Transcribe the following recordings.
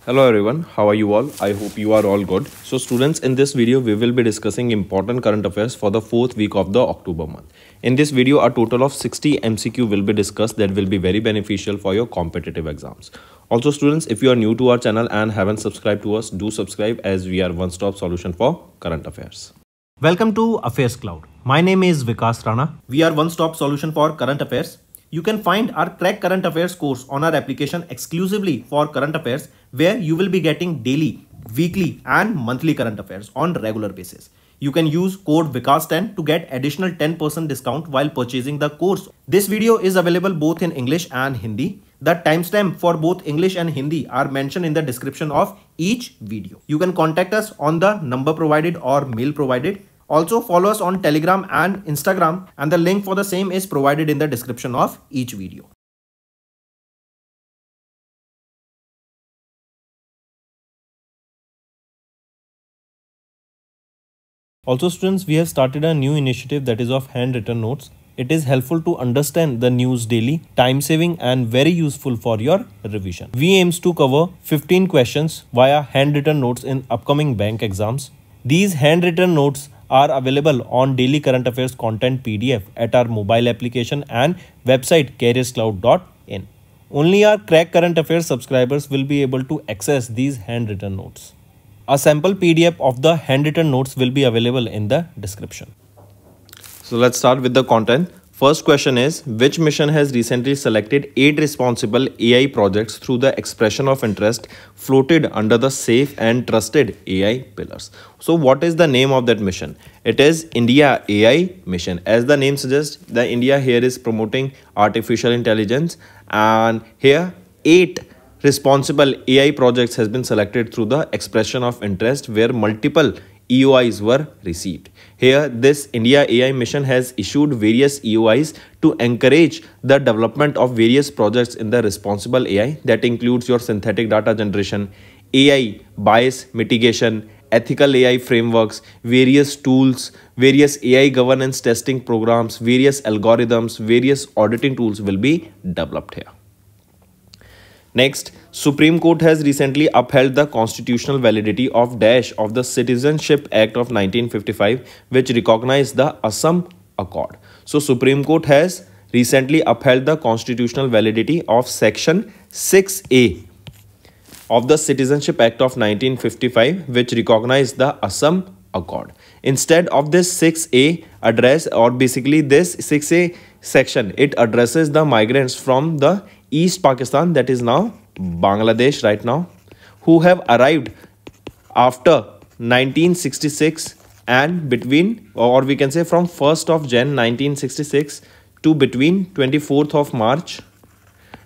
Hello everyone, how are you all? I hope you are all good. So students, in this video we will be discussing important current affairs for the 4th week of the October month. In this video a total of 60 MCQ will be discussed that will be very beneficial for your competitive exams. Also students, if you are new to our channel and haven't subscribed to us, do subscribe as we are one-stop solution for current affairs. Welcome to AffairsCloud. My name is Vikas Rana. We are one-stop solution for current affairs. You can find our Crack Current Affairs course on our application exclusively for current affairs, where you will be getting daily, weekly and monthly current affairs on regular basis. You can use code VIKAS10 to get additional 10% discount while purchasing the course. This video is available both in English and Hindi. The timestamp for both English and Hindi are mentioned in the description of each video. You can contact us on the number provided or mail provided. Also follow us on Telegram and Instagram, and the link for the same is provided in the description of each video. Also students, we have started a new initiative that is of handwritten notes. It is helpful to understand the news daily, time saving and very useful for your revision. We aims to cover 15 questions via handwritten notes in upcoming bank exams. These handwritten notes are available on daily current affairs content PDF at our mobile application and website CHSL.in. Only our Crack Current Affairs subscribers will be able to access these handwritten notes. A sample PDF of the handwritten notes will be available in the description. So let's start with the content. First question is, which mission has recently selected 8 responsible AI projects through the expression of interest floated under the safe and trusted AI pillars? So what is the name of that mission? It is India AI mission. As the name suggests, the India here is promoting artificial intelligence, and here 8 responsible AI projects has been selected through the expression of interest where multiple EOIs were received. Here, this India AI mission has issued various EOIs to encourage the development of various projects in the responsible AI. That includes your synthetic data generation, AI bias mitigation, ethical AI frameworks, various tools, various AI governance testing programs, various algorithms, various auditing tools will be developed here. Next, Supreme Court has recently upheld the constitutional validity of the Citizenship Act of 1955, which recognized the Assam Accord. So Supreme Court has recently upheld the constitutional validity of Section 6A of the Citizenship Act of 1955, which recognized the Assam Accord. Instead of this 6A address, or basically this 6A section, it addresses the migrants from the East Pakistan, that is now Bangladesh right now, who have arrived after 1966 and between, or we can say from 1st of Jan 1966 to between 24th of March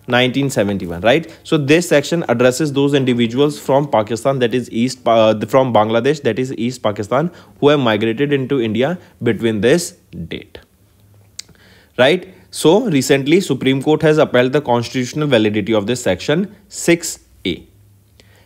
1971, right? So this section addresses those individuals from Pakistan, that is from Bangladesh, that is East Pakistan, who have migrated into India between this date, right? So recently Supreme Court has upheld the constitutional validity of this section 6A.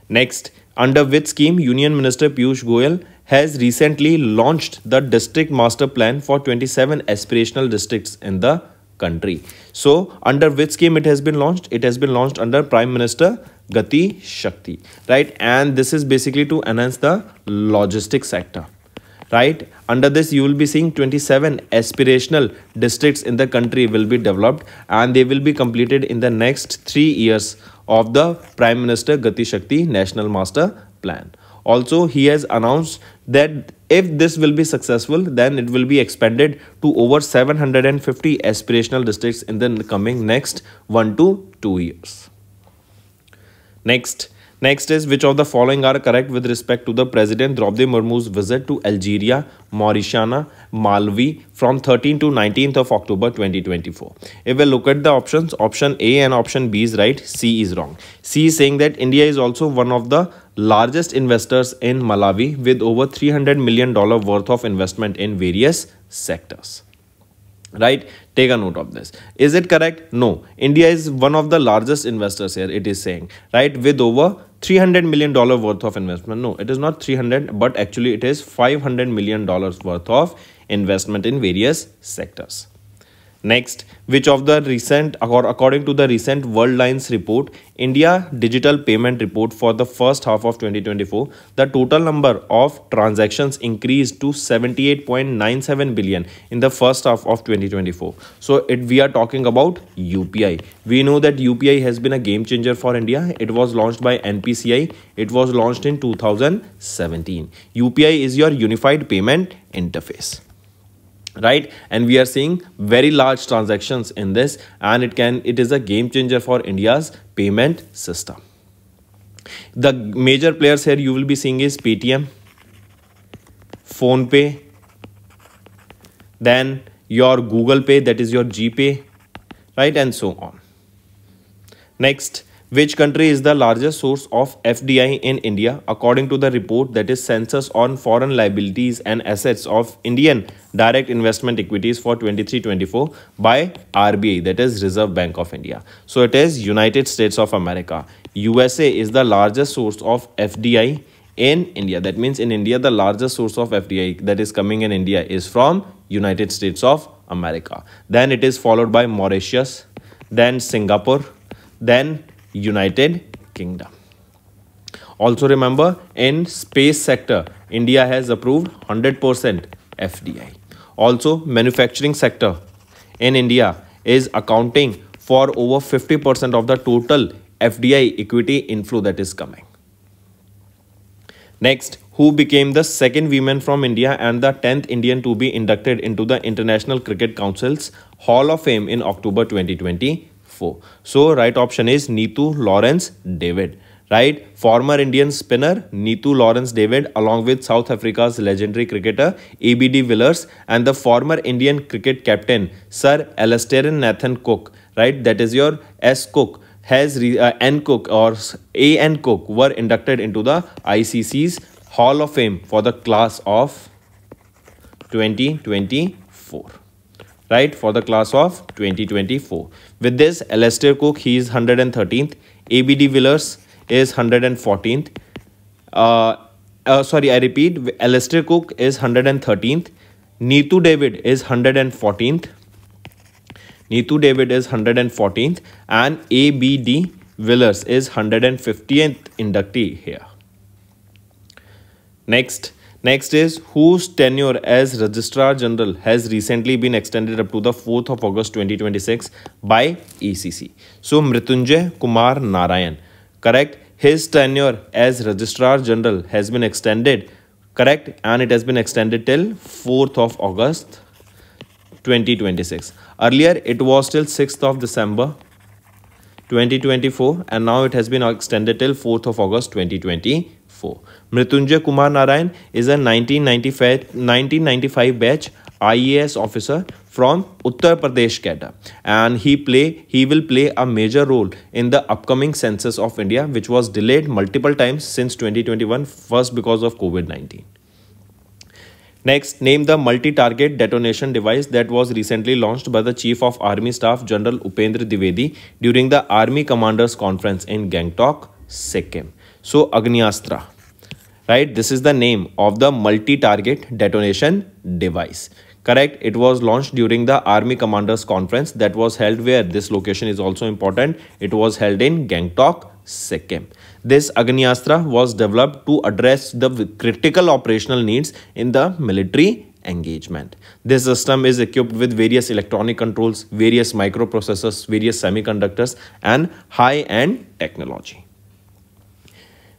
Next, under which scheme Union Minister Piyush Goyal has recently launched the district master plan for 27 aspirational districts in the country. So under which scheme it has been launched? It has been launched under Prime Minister Gati Shakti, right? And this is basically to enhance the logistics sector. Right, under this you will be seeing 27 aspirational districts in the country will be developed, and they will be completed in the next 3 years of the Prime Minister Gati Shakti National Master Plan. Also, he has announced that if this will be successful, then it will be expanded to over 750 aspirational districts in the coming next 1 to 2 years. Next is, which of the following are correct with respect to the President Draupadi Murmu's visit to Algeria, Mauritania, Malawi from 13th to 19th of October 2024. If we look at the options, option A and option B is right, C is wrong. C is saying that India is also one of the largest investors in Malawi with over $300 million worth of investment in various sectors. Right, take a note of this. Is it correct? No, India is one of the largest investors here, it is saying, right, with over $300 million worth of investment. No, it is not 300, but actually it is $500 million worth of investment in various sectors. Next, which of the recent, according to the recent World Lines report, India Digital Payment Report for the first half of 2024, the total number of transactions increased to 78.97 billion in the first half of 2024. So we are talking about UPI. We know that UPI has been a game changer for India. It was launched by NPCI. It was launched in 2017. UPI is your unified payment interface, right? And we are seeing very large transactions in this, and it is a game changer for India's payment system. The major players here you will be seeing is Paytm, PhonePe, then your Google Pay, that is your GPay, right, and so on. Next, which country is the largest source of FDI in India? According to the report, that is Census on Foreign Liabilities and Assets of Indian Direct Investment Equities for 23-24 by RBI, that is Reserve Bank of India. So it is United States of America. USA is the largest source of FDI in India. That means in India, the largest source of FDI that is coming in India is from United States of America. Then it is followed by Mauritius, then Singapore, then United Kingdom. Also remember, in space sector, India has approved 100% FDI. Also, manufacturing sector in India is accounting for over 50% of the total FDI equity inflow that is coming. Next, who became the second woman from India and the 10th Indian to be inducted into the International Cricket Council's Hall of Fame in October 2024? So right option is Neetu Lawrence David, right? Former Indian spinner Neetu Lawrence David, along with South Africa's legendary cricketer ABD Villiers and the former Indian cricket captain Sir Alastair Nathan Cook, right? That is your S Cook, has N Cook or A N Cook were inducted into the ICC's Hall of Fame for the class of 2024. Right, for the class of 2024. With this, Alastair Cook, he is 113th. ABD Villiers is 114th. Sorry, I repeat, Alastair Cook is 113th. Neetu David is 114th. Neetu David is 114th. And ABD Villiers is 150th inductee here. Next is whose tenure as Registrar General has recently been extended up to the 4th of August 2026 by ECC. So Mrityunjay Kumar Narayan, correct? His tenure as Registrar General has been extended, correct? And it has been extended till 4th of August 2026. Earlier it was till 6th of December 2024, and now it has been extended till 4th of August 2024. Mrityunjay Kumar Narayan is a 1995 batch IAS officer from Uttar Pradesh cadre, and he will play a major role in the upcoming census of India, which was delayed multiple times since 2021, first because of COVID-19. Next, name the multi-target detonation device that was recently launched by the Chief of Army Staff General Upendra Dwivedi during the Army Commanders Conference in Gangtok, Sikkim. So, Agnyastra, right? This is the name of the multi-target detonation device. Correct? It was launched during the Army Commanders Conference that was held where? This location is also important. It was held in Gangtok, Sikkim. This Agnyastra was developed to address the critical operational needs in the military engagement. This system is equipped with various electronic controls, various microprocessors, various semiconductors, and high-end technology.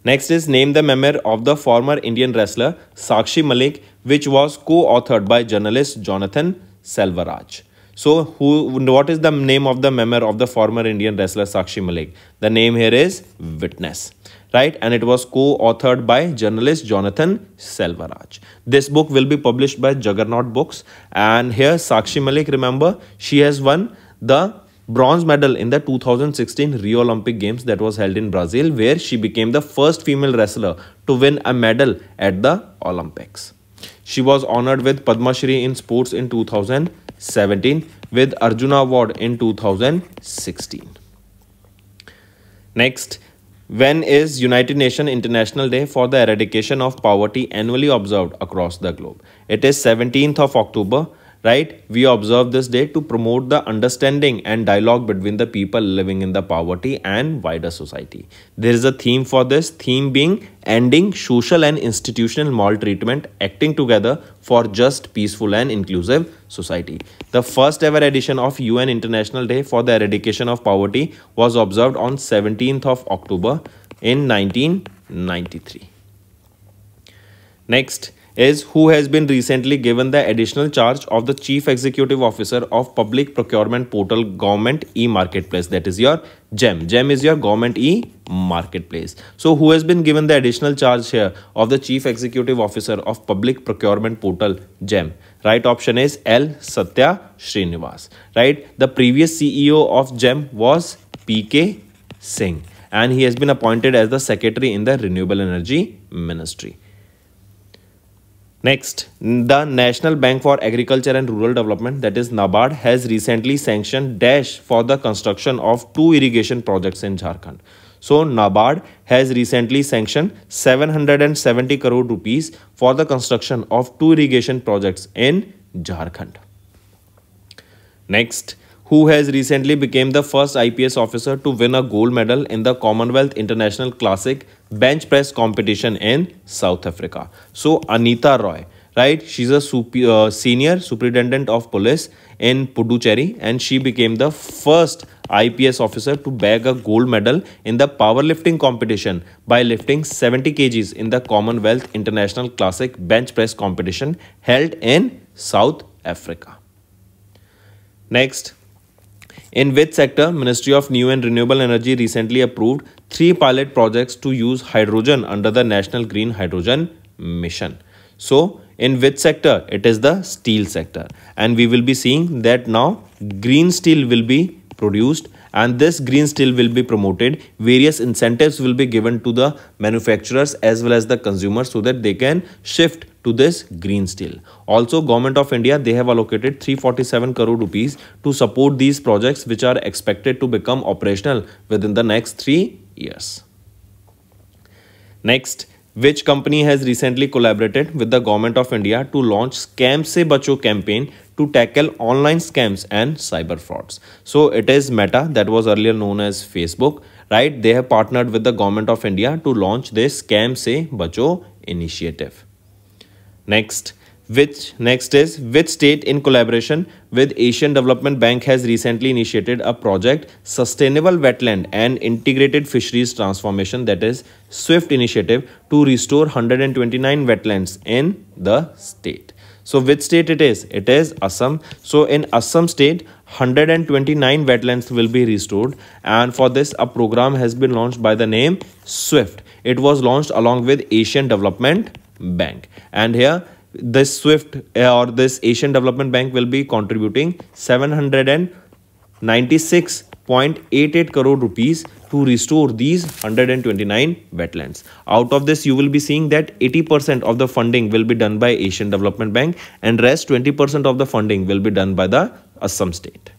Next is name the memoir of the former Indian wrestler Sakshi Malik, which was co-authored by journalist Jonathan Selvaraj. So, what is the name of the memoir of the former Indian wrestler Sakshi Malik? The name here is Witness, right? And it was co-authored by journalist Jonathan Selvaraj. This book will be published by Juggernaut Books. And here Sakshi Malik, remember, she has won the bronze medal in the 2016 Rio Olympic Games that was held in Brazil, where she became the first female wrestler to win a medal at the Olympics. She was honored with Padma Shri in sports in 2017, with Arjuna Award in 2016. Next, when is United Nations International Day for the Eradication of Poverty annually observed across the globe? It is 17th of October, right? We observe this day to promote the understanding and dialogue between the people living in the poverty and wider society. There is a theme for this, theme being ending social and institutional maltreatment, acting together for just, peaceful and inclusive society. The first ever edition of UN International Day for the Eradication of Poverty was observed on 17th of October in 1993. Next is who has been recently given the additional charge of the Chief Executive Officer of Public Procurement Portal Government E-Marketplace, that is your GEM. GEM is your Government E-Marketplace. So who has been given the additional charge here of the Chief Executive Officer of Public Procurement Portal GEM? Right option is L. Satya Srinivas. Right. The previous CEO of GEM was P.K. Singh and he has been appointed as the Secretary in the Renewable Energy Ministry. Next, the National Bank for Agriculture and Rural Development, that is NABARD, has recently sanctioned dash for the construction of 2 irrigation projects in Jharkhand. So NABARD has recently sanctioned 770 crore rupees for the construction of 2 irrigation projects in Jharkhand. Next, who has recently become the first IPS officer to win a gold medal in the Commonwealth International Classic bench press competition in South Africa. So Anita Roy, right? She's a senior superintendent of police in Puducherry and she became the first IPS officer to bag a gold medal in the powerlifting competition by lifting 70 kgs in the Commonwealth International Classic bench press competition held in South Africa. Next, in which sector Ministry of New and Renewable Energy recently approved 3 pilot projects to use hydrogen under the National Green Hydrogen Mission? So in which sector? It is the steel sector, and we will be seeing that now green steel will be produced and this green steel will be promoted. Various incentives will be given to the manufacturers as well as the consumers so that they can shift to this green steel. Also, Government of India, they have allocated 347 crore rupees to support these projects which are expected to become operational within the next 3 years. Next, which company has recently collaborated with the Government of India to launch Scam Se Bacho campaign to tackle online scams and cyber frauds? So it is Meta, that was earlier known as Facebook, right? They have partnered with the Government of India to launch this Scam Se Bacho initiative. Next is which state in collaboration with Asian Development Bank has recently initiated a project Sustainable Wetland and Integrated Fisheries Transformation, that is SWIFT initiative, to restore 129 wetlands in the state. So which state it is? It is Assam. So in Assam state, 129 wetlands will be restored, and for this a program has been launched by the name SWIFT. It was launched along with Asian Development Bank, and here this SWIFT or this Asian Development Bank will be contributing 796.88 crore rupees to restore these 129 wetlands. Out of this, you will be seeing that 80% of the funding will be done by Asian Development Bank and rest 20% of the funding will be done by the Assam state.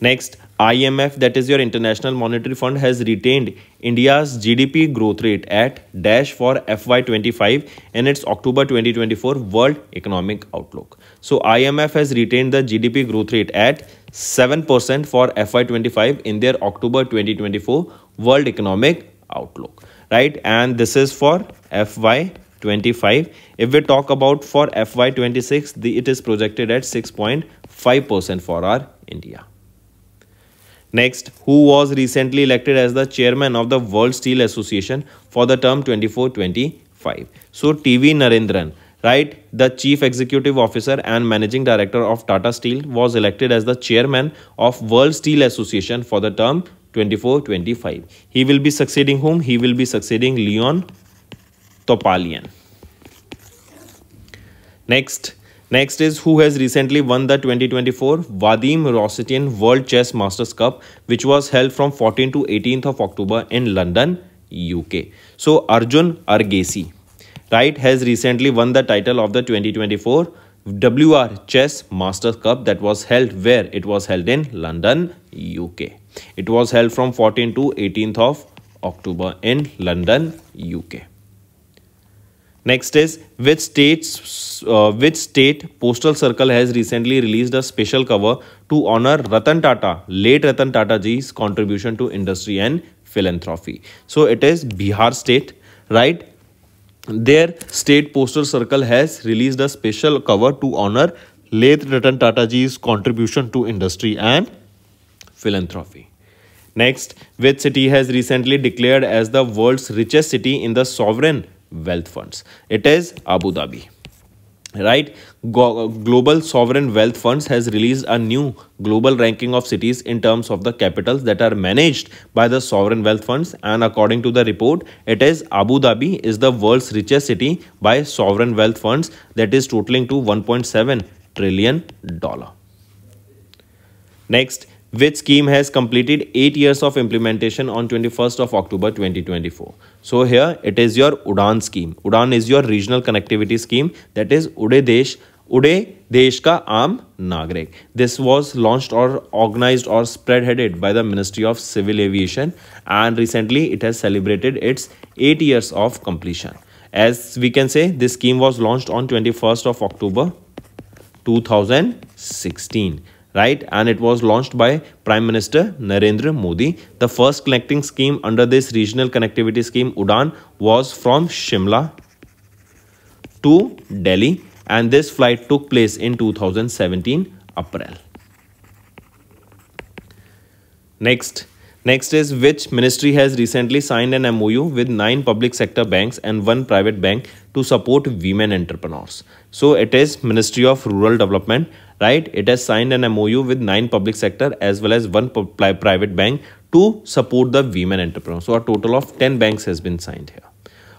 Next, IMF, that is your International Monetary Fund, has retained India's GDP growth rate at dash for FY25 in its October 2024 World Economic Outlook. So IMF has retained the GDP growth rate at 7% for FY25 in their October 2024 World Economic Outlook, right? And this is for FY25. If we talk about for FY26, it is projected at 6.5% for our India. Next, who was recently elected as the chairman of the World Steel Association for the term 24-25? So TV Narendran, right, the chief executive officer and managing director of Tata Steel, was elected as the chairman of World Steel Association for the term 24-25. He will be succeeding whom? He will be succeeding Leon Topalian. Next is who has recently won the 2024 Vadim Rossetian World Chess Masters Cup, which was held from 14th to 18th of October in London, UK. So Arjun Argesi, right, has recently won the title of the 2024 WR Chess Masters Cup that was held where? It was held in London, UK. It was held from 14th to 18th of October in London, UK. Next is which state postal circle has recently released a special cover to honor Ratan Tata, late Ratan Tata ji's contribution to industry and philanthropy. So it is Bihar state, right? Their state postal circle has released a special cover to honor late Ratan Tata ji's contribution to industry and philanthropy. Next, which city has recently declared as the world's richest city in the sovereign wealth funds? It is Abu Dhabi. Right? Global Sovereign Wealth Funds has released a new global ranking of cities in terms of the capitals that are managed by the sovereign wealth funds, and according to the report, it is Abu Dhabi is the world's richest city by sovereign wealth funds, that is totaling to $1.7 trillion. Next, which scheme has completed 8 years of implementation on 21st of October 2024? So here it is your UDAN scheme. UDAN is your regional connectivity scheme, that is Ude Desh Ka Aam Nagrik. This was launched or organized or spearheaded by the Ministry of Civil Aviation, and recently it has celebrated its 8 years of completion. As we can say, this scheme was launched on 21st of October 2016. Right, and it was launched by Prime Minister Narendra Modi. The first connecting scheme under this regional connectivity scheme, UDAN, was from Shimla to Delhi, and this flight took place in 2017 April. Next is which ministry has recently signed an MOU with 9 public sector banks and 1 private bank to support women entrepreneurs? So it is Ministry of Rural Development, right? It has signed an MOU with 9 public sector as well as 1 private bank to support the women entrepreneurs. So a total of 10 banks has been signed here.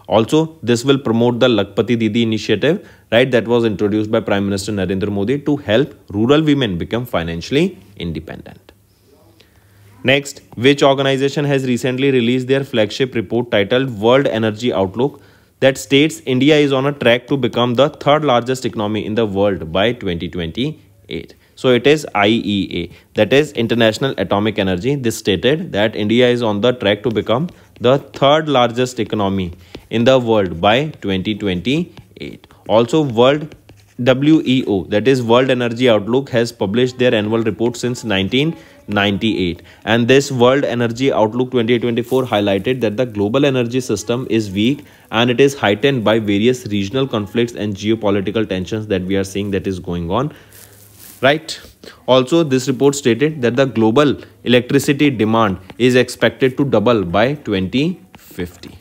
Also, this will promote the Lakpati Didi initiative, right? That was introduced by Prime Minister Narendra Modi to help rural women become financially independent. Next, which organization has recently released their flagship report titled World Energy Outlook that states India is on a track to become the 3rd largest economy in the world by 2028. So it is IEA, that is International Atomic Energy. This stated that India is on the track to become the 3rd largest economy in the world by 2028. Also, WEO, that is World Energy Outlook, has published their annual report since 1998, and this World Energy Outlook 2024 highlighted that the global energy system is weak and it is heightened by various regional conflicts and geopolitical tensions that we are seeing that is going on, right? Also, this report stated that the global electricity demand is expected to double by 2050.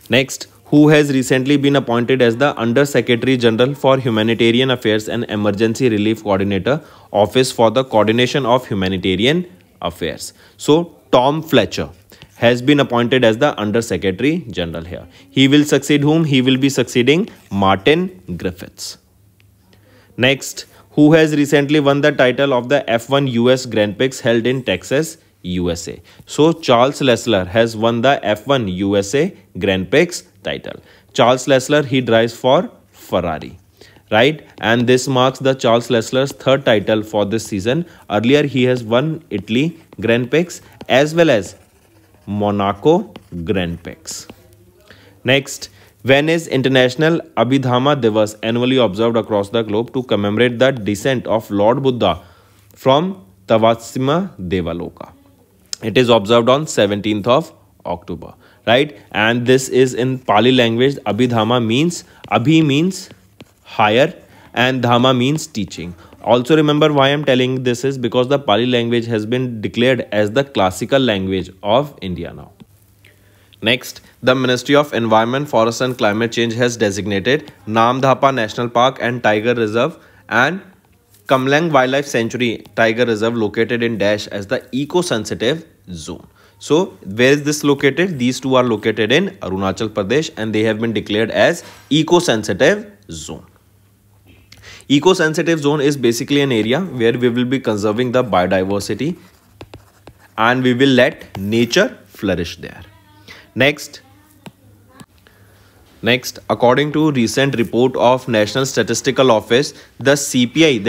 Next, who has recently been appointed as the Under Secretary General for Humanitarian Affairs and Emergency Relief Coordinator, Office for the Coordination of Humanitarian Affairs? So, Tom Fletcher has been appointed as the Under Secretary General here. He will succeed whom? He will be succeeding Martin Griffiths. Next, who has recently won the title of the F1 US Grand Prix held in Texas, USA? So, Charles Leclerc has won the F1 USA Grand Prix title. Charles Leclerc, he drives for Ferrari, right? And this marks the Charles Leclerc's 3rd title for this season. Earlier, he has won Italy Grand Prix as well as Monaco Grand Prix. Next, when is International Abhidharma Divas annually observed across the globe to commemorate the descent of Lord Buddha from Tavatsima Devaloka? It is observed on 17th of October, right? And this is in Pali language. Abhidharma means, Abhi means higher and Dhamma means teaching. Also remember why I am telling this is because the Pali language has been declared as the classical language of India now. Next, the Ministry of Environment, Forest and Climate Change has designated Namdhapa National Park and Tiger Reserve and Kamlang Wildlife Sanctuary Tiger Reserve located in Dash as the eco-sensitive zone. So, where is this located? These two are located in Arunachal Pradesh and they have been declared as eco-sensitive zone. Eco-sensitive zone is basically an area where we will be conserving the biodiversity and we will let nature flourish there. Next, Next, according to recent report of National Statistical Office, the CPI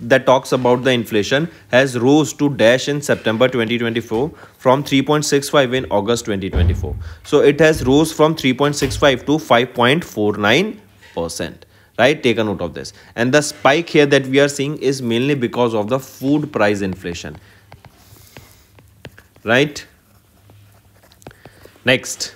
that talks about the inflation has rose to dash in September 2024 from 3.65 in August 2024. So it has rose from 3.65 to 5.49%. Right, take a note of this. And the spike here that we are seeing is mainly because of the food price inflation. Right. Next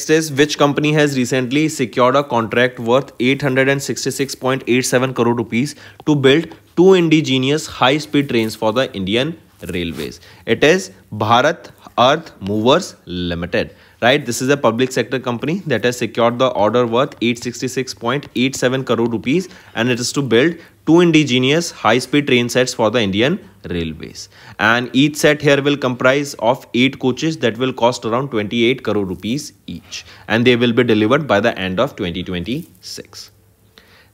is which company has recently secured a contract worth 866.87 crore rupees to build 2 indigenous high-speed trains for the Indian Railways. It is Bharat Earth Movers Limited. Right, this is a public sector company that has secured the order worth 866.87 crore rupees, and it is to build 2 indigenous high-speed train sets for the Indian Railways. And each set here will comprise of 8 coaches that will cost around 28 crore rupees each, and they will be delivered by the end of 2026.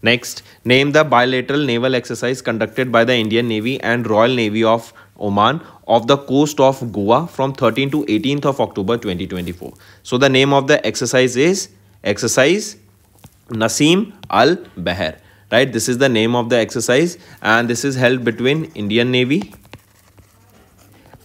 Next, name the bilateral naval exercise conducted by the Indian Navy and Royal Navy of Oman off the coast of Goa from 13th to 18th of October 2024. So the name of the exercise is Exercise Nasim Al Bahr. Right, this is the name of the exercise, and this is held between Indian Navy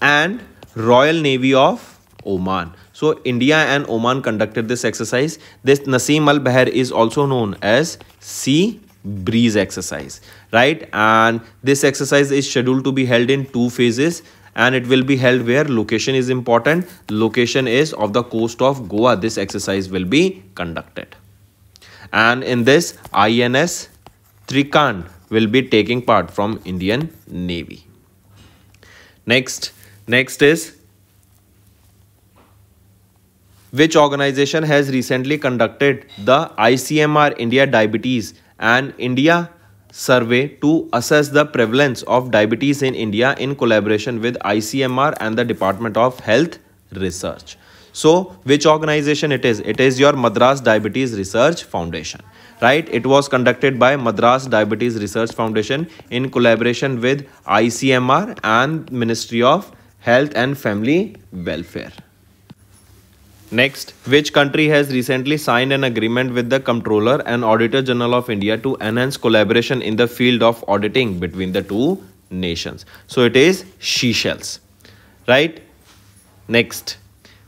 and Royal Navy of Oman. So India and Oman conducted this exercise. This Nasim Al Bahr is also known as Sea Breeze exercise. Right, and this exercise is scheduled to be held in 2 phases, and it will be held where location is important. Location is off the coast of Goa. This exercise will be conducted, and in this INS Trikan will be taking part from Indian Navy. Next is which organization has recently conducted the ICMR India Diabetes and India survey to assess the prevalence of diabetes in India in collaboration with ICMR and the Department of Health Research. So which organization it is? It is your Madras Diabetes Research Foundation. Right, it was conducted by Madras Diabetes Research Foundation in collaboration with ICMR and Ministry of Health and Family Welfare. Next, which country has recently signed an agreement with the Comptroller and Auditor General of India to enhance collaboration in the field of auditing between the 2 nations? So it is Seychelles. Right. Next,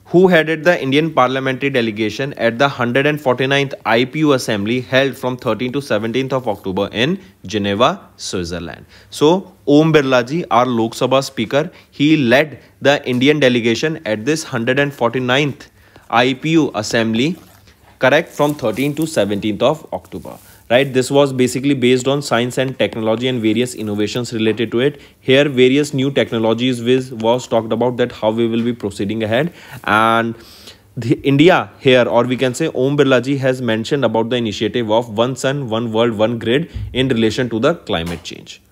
who headed the Indian parliamentary delegation at the 149th IPU Assembly held from 13th to 17th of October in Geneva, Switzerland? So, Om Birla ji, our Lok Sabha Speaker, he led the Indian delegation at this 149th IPU Assembly, correct, from 13th to 17th of October. Right, this was basically based on science and technology and various innovations related to it. Here various new technologies was talked about, that how we will be proceeding ahead. And India here, or we can say Om Birla ji, has mentioned about the initiative of One Sun, One World, One Grid in relation to the climate change.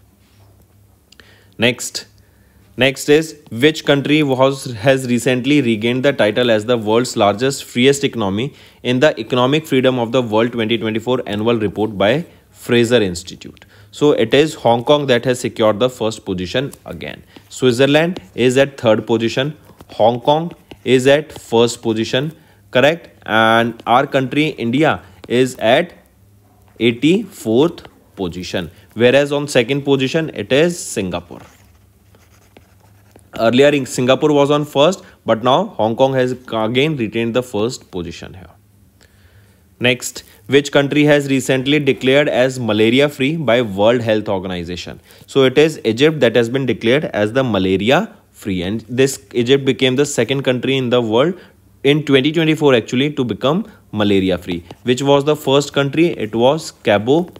Next is which country has recently regained the title as the world's largest freest economy in the Economic Freedom of the World 2024 annual report by Fraser Institute. So it is Hong Kong that has secured the first position again. Switzerland is at 3rd position. Hong Kong is at 1st position, correct? And our country India is at 84th position, whereas on 2nd position it is Singapore. Earlier Singapore was on 1st, but now Hong Kong has again retained the 1st position here. Next, which country has recently declared as malaria free by World Health Organization? So it is Egypt that has been declared as the malaria free, and this Egypt became the 2nd country in the world in 2024 actually to become malaria free. Which was the first country? It was Cabo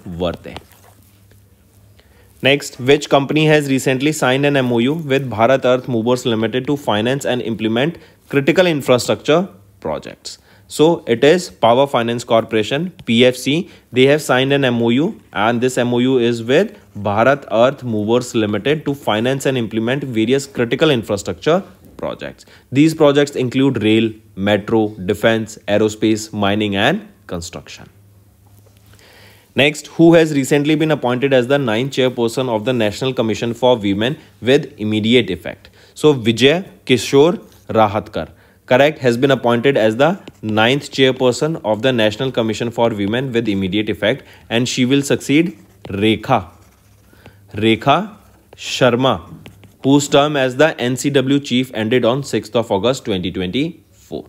Verde. Next, which company has recently signed an MOU with Bharat Earth Movers Limited to finance and implement critical infrastructure projects? So it is Power Finance Corporation, PFC. They have signed an MOU, and this MOU is with Bharat Earth Movers Limited to finance and implement various critical infrastructure projects. These projects include rail, metro, defense, aerospace, mining and construction. Next, who has recently been appointed as the 9th chairperson of the National Commission for Women with immediate effect? So Vijay Kishore Rahatkar, correct, has been appointed as the 9th chairperson of the National Commission for Women with immediate effect, and she will succeed Rekha Sharma, whose term as the NCW chief ended on 6th of August 2024.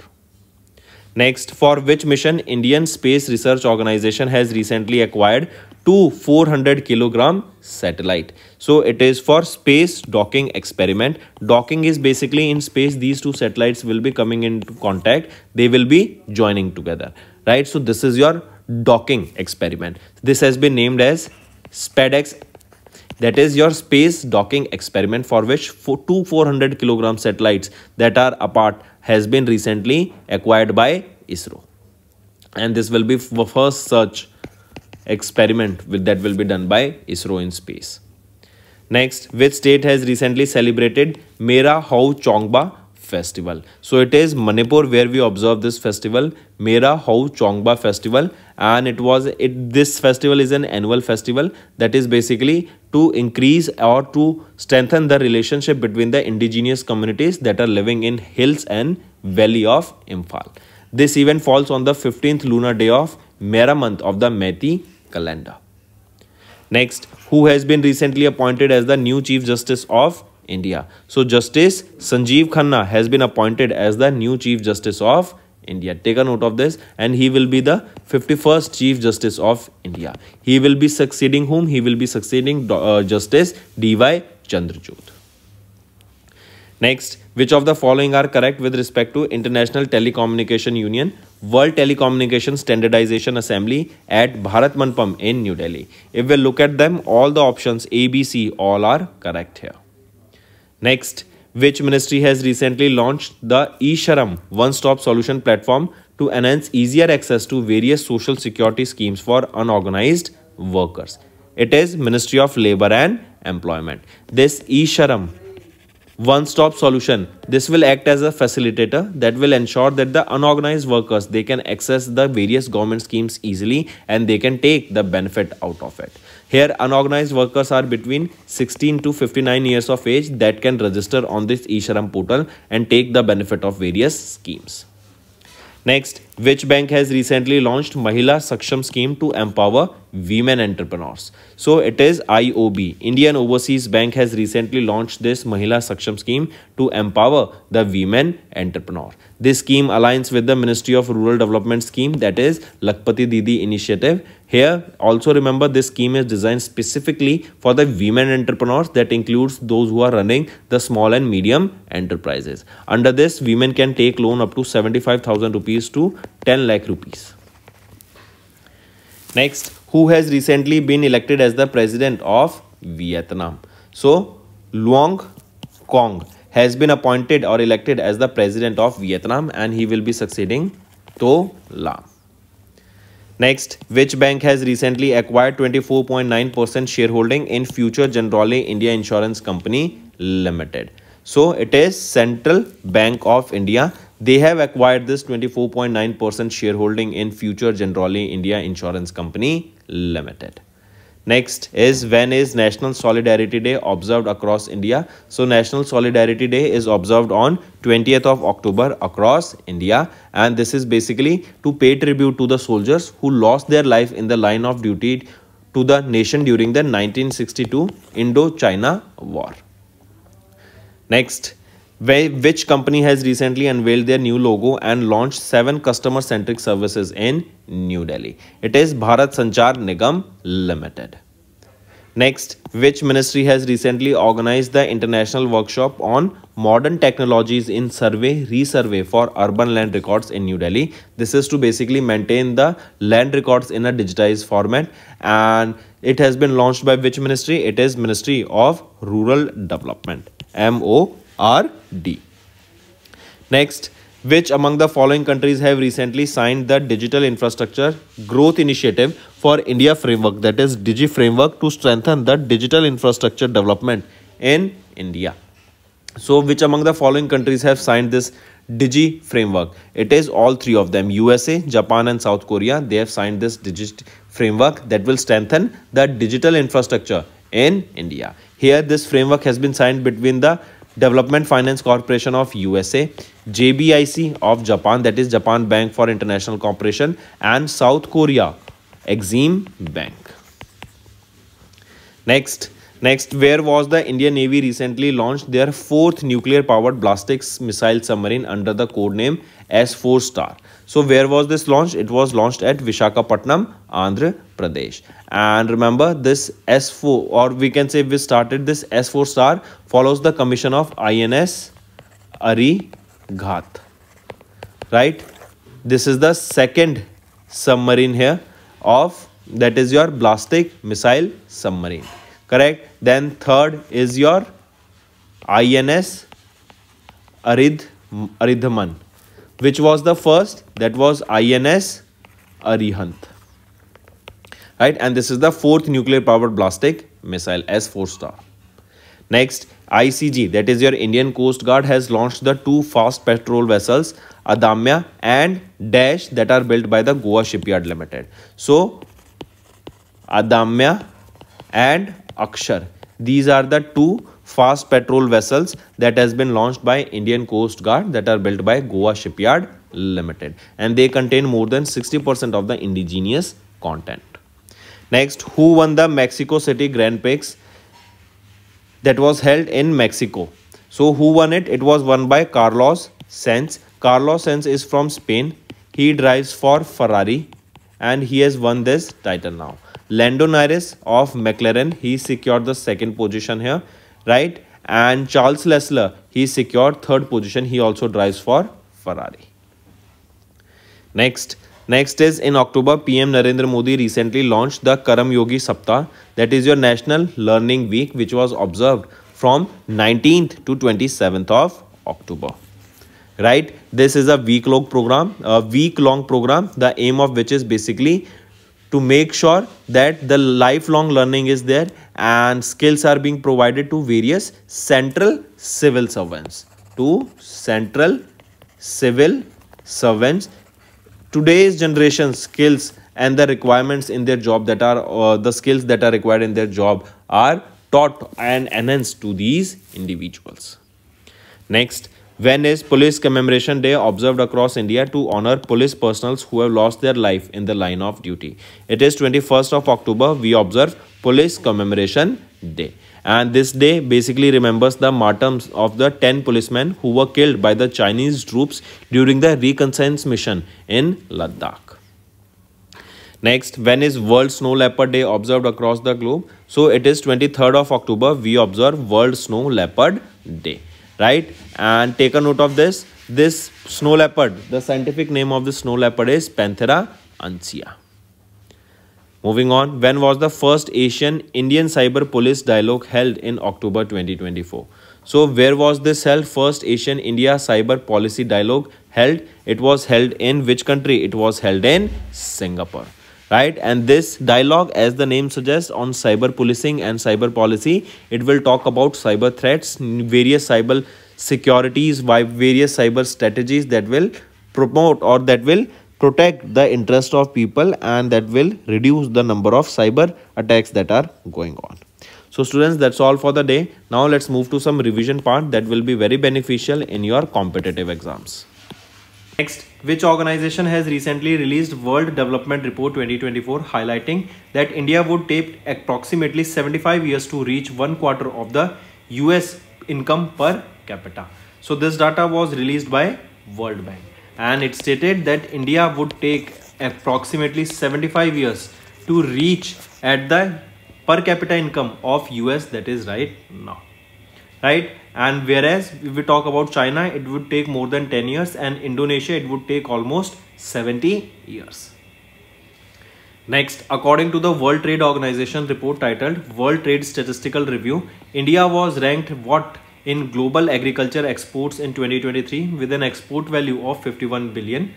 Next, for which mission Indian Space Research Organization has recently acquired two 400 kilogram satellite? So it is for space docking experiment. Docking is basically in space, these two satellites will be coming into contact, they will be joining together, right? So this is your docking experiment. This has been named as SPADEX. That is your space docking experiment, for which two 400 kilogram satellites that are apart has been recently acquired by ISRO. And this will be the first such experiment that will be done by ISRO in space. Next, which state has recently celebrated Mera Hau Chongba festival? So it is Manipur where we observe this festival, Mera Hau Chongba festival, and this festival is an annual festival that is basically to increase or to strengthen the relationship between the indigenous communities that are living in hills and valley of Imphal. This event falls on the 15th lunar day of Mera month of the Meitei calendar. Next, who has been recently appointed as the new Chief Justice of India? So Justice Sanjeev Khanna has been appointed as the new Chief Justice of India. Take a note of this, and he will be the 51st Chief Justice of India. He will be succeeding whom? He will be succeeding Justice D.Y. Chandrachud. Next, which of the following are correct with respect to International Telecommunication Union World Telecommunication Standardization Assembly at Bharat Mandapam in New Delhi? If we look at them, all the options A, B, C, all are correct here. Next, which ministry has recently launched the eSharam one-stop solution platform to enhance easier access to various social security schemes for unorganized workers? It is Ministry of Labour and Employment. This eSharam one-stop solution, this will act as a facilitator that will ensure that the unorganized workers, they can access the various government schemes easily and they can take the benefit out of it. Here, unorganized workers are between 16 to 59 years of age that can register on this eSharam portal and take the benefit of various schemes. Next, which bank has recently launched Mahila Saksham scheme to empower women entrepreneurs? So it is IOB, Indian Overseas Bank, has recently launched this Mahila Saksham scheme to empower the women entrepreneur. This scheme aligns with the Ministry of Rural Development scheme, that is Lakpati Didi initiative. Here, also remember, this scheme is designed specifically for the women entrepreneurs, that includes those who are running the small and medium enterprises. Under this, women can take loan up to 75,000 rupees to 10 lakh rupees. Next, who has recently been elected as the president of Vietnam? So, Luong Kong has been appointed or elected as the president of Vietnam, and he will be succeeding To Lam. Next, which bank has recently acquired 24.9% shareholding in Future Generali India Insurance Company Limited? So it is Central Bank of India. They have acquired this 24.9% shareholding in Future Generali India Insurance Company Limited. Next is, when is National Solidarity Day observed across India? So National Solidarity Day is observed on 20th of October across India, and this is basically to pay tribute to the soldiers who lost their life in the line of duty to the nation during the 1962 Indo-China War. Next, which company has recently unveiled their new logo and launched 7 customer-centric services in New Delhi? It is Bharat Sanchar Nigam Limited. Next, which ministry has recently organized the international workshop on modern technologies in resurvey for urban land records in New Delhi? This is to basically maintain the land records in a digitized format, and it has been launched by which ministry? It is Ministry of Rural Development, MORD. Next, which among the following countries have recently signed the Digital Infrastructure Growth Initiative for India Framework, that is Digi Framework, to strengthen the digital infrastructure development in India? So which among the following countries have signed this Digi Framework? It is all 3 of them, USA, Japan and South Korea. They have signed this Digi Framework that will strengthen the digital infrastructure in India. Here, this framework has been signed between the Development Finance Corporation of USA, JBIC of Japan, that is Japan Bank for International Cooperation, and South Korea, Exim Bank. Next, where was the Indian Navy recently launched their 4th nuclear-powered ballistic missile submarine under the code name S4 Star? So where was this launched? It was launched at Visakhapatnam, Andhra Pradesh. And remember, this S4, or we can say we started this S4 Star, follows the commission of INS Arighat. Right? This is the second submarine here of, that is your ballistic missile submarine. Correct? Then third is your INS Aridhaman. Which was the first? That was INS Arihant. Right? And this is the 4th nuclear powered ballistic missile, S4 Star. Next, ICG, that is your Indian Coast Guard, has launched the 2 fast patrol vessels, Adamya and Dash, that are built by the Goa Shipyard Limited. So, Adamya and Akshar, these are the 2 fast patrol vessels that has been launched by Indian Coast Guard, that are built by Goa Shipyard Limited, and they contain more than 60% of the indigenous content. Next, who won the Mexico City Grand Prix that was held in Mexico? So who won it? It was won by Carlos Sainz. Carlos Sainz is from Spain. He drives for Ferrari and he has won this title now. Lando Norris of McLaren, he secured the 2nd position here, right? And Charles Leclerc, he secured 3rd position. He also drives for Ferrari. Next is in October, PM Narendra Modi recently launched the Karam Yogi Saptah, that is your National Learning Week, which was observed from 19th to 27th of October. Right? This is a week-long program, the aim of which is basically to make sure that the lifelong learning is there and skills are being provided to various central civil servants. Today's generation skills and the requirements in their job, that are the skills that are required in their job, are taught and enhanced to these individuals. Next, when is Police Commemoration Day observed across India to honor police personnel who have lost their life in the line of duty? It is 21st of October. We observe Police Commemoration Day. And this day basically remembers the martyrs of the 10 policemen who were killed by the Chinese troops during the reconnaissance mission in Ladakh. Next, when is World Snow Leopard Day observed across the globe? So it is 23rd of October. We observe World Snow Leopard Day. Right? And take a note of this. This snow leopard, the scientific name of the snow leopard is Panthera ansea. Moving on, when was the first Asian-Indian Cyber Police Dialogue held in October 2024? So where was this held? First Asian-India Cyber Policy Dialogue held. It was held in which country? It was held in Singapore. Right? And this dialogue, as the name suggests, on cyber policing and cyber policy, it will talk about cyber threats, various cyber securities, various cyber strategies that will promote or that will protect the interest of people and that will reduce the number of cyber attacks that are going on. So students, that's all for the day. Now let's move to some revision part that will be very beneficial in your competitive exams. Next, which organization has recently released World Development Report 2024 highlighting that India would take approximately 75 years to reach 1/4 of the US income per capita. So this data was released by World Bank and it stated that India would take approximately 75 years to reach at the per capita income of US, that is right now. Right? And whereas if we talk about China, it would take more than 10 years and Indonesia, it would take almost 70 years. Next, according to the World Trade Organization report titled World Trade Statistical Review, India was ranked what in global agriculture exports in 2023 with an export value of $51 billion.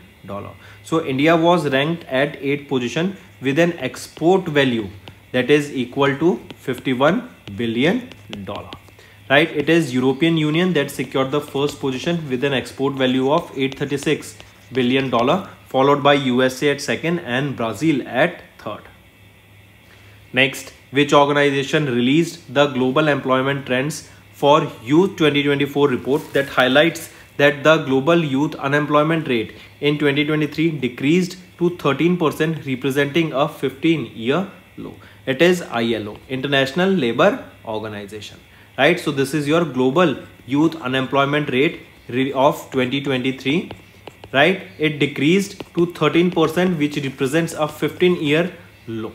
So India was ranked at 8th position with an export value that is equal to $51 billion. Right? It is European Union that secured the first position with an export value of $836 billion, followed by USA at 2nd and Brazil at 3rd. Next, which organization released the Global Employment Trends for Youth 2024 report that highlights that the global youth unemployment rate in 2023 decreased to 13%, representing a 15-year low. It is ILO, International Labour Organization, right? So this is your global youth unemployment rate of 2023, right? It decreased to 13%, which represents a 15-year low.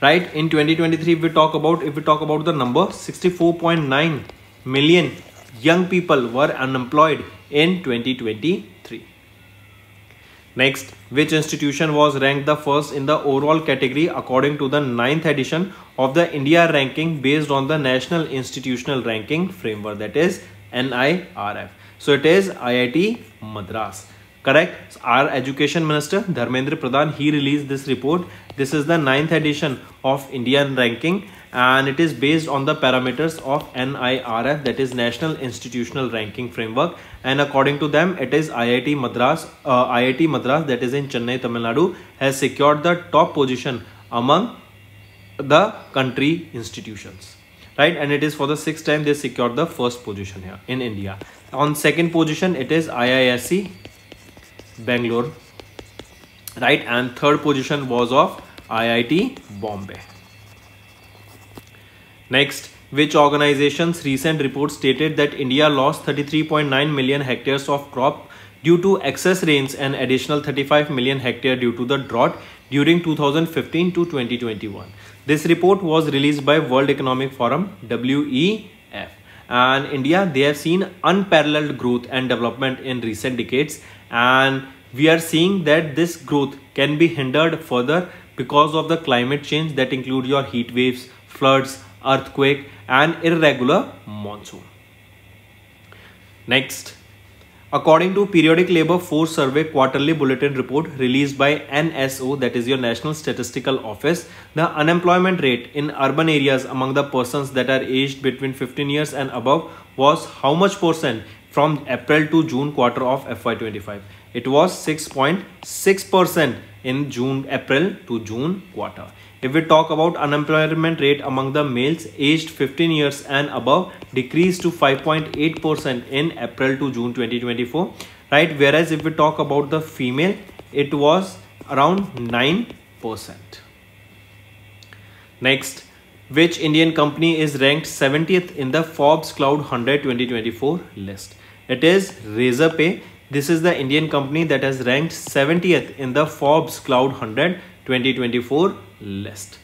Right, in 2023, if we talk about the number, 64.9 million young people were unemployed in 2023. Next, which institution was ranked the first in the overall category according to the 9th edition of the India ranking based on the National Institutional Ranking Framework, that is NIRF. So it is IIT Madras. Correct. Our Education Minister Dharmendra Pradhan, he released this report. This is the 9th edition of Indian ranking, and it is based on the parameters of NIRF, that is National Institutional Ranking Framework, and according to them, it is IIT Madras, that is in Chennai, Tamil Nadu, has secured the top position among the country institutions, right? And it is for the 6th time they secured the first position here in India. On second position, it is IISc Bangalore, right? And third position was of IIT Bombay. Next, which organization's recent report stated that India lost 33.9 million hectares of crop due to excess rains and additional 35 million hectares due to the drought during 2015 to 2021. This report was released by World Economic Forum, WEF. And India, they have seen unparalleled growth and development in recent decades, and we are seeing that this growth can be hindered further because of the climate change that include your heat waves, floods, earthquake and irregular monsoon. Next, according to Periodic Labour Force Survey Quarterly Bulletin Report released by NSO, that is your National Statistical Office, the unemployment rate in urban areas among the persons that are aged between 15 years and above was how much percent from April to June quarter of FY25? It was 6.6% in April to June quarter. If we talk about unemployment rate among the males aged 15 years and above, decreased to 5.8% in April to June 2024, right? Whereas if we talk about the female, it was around 9%. Next, which Indian company is ranked 70th in the Forbes Cloud 100 2024 list? It is Razorpay. This is the Indian company that has ranked 70th in the Forbes Cloud 100 2024 list.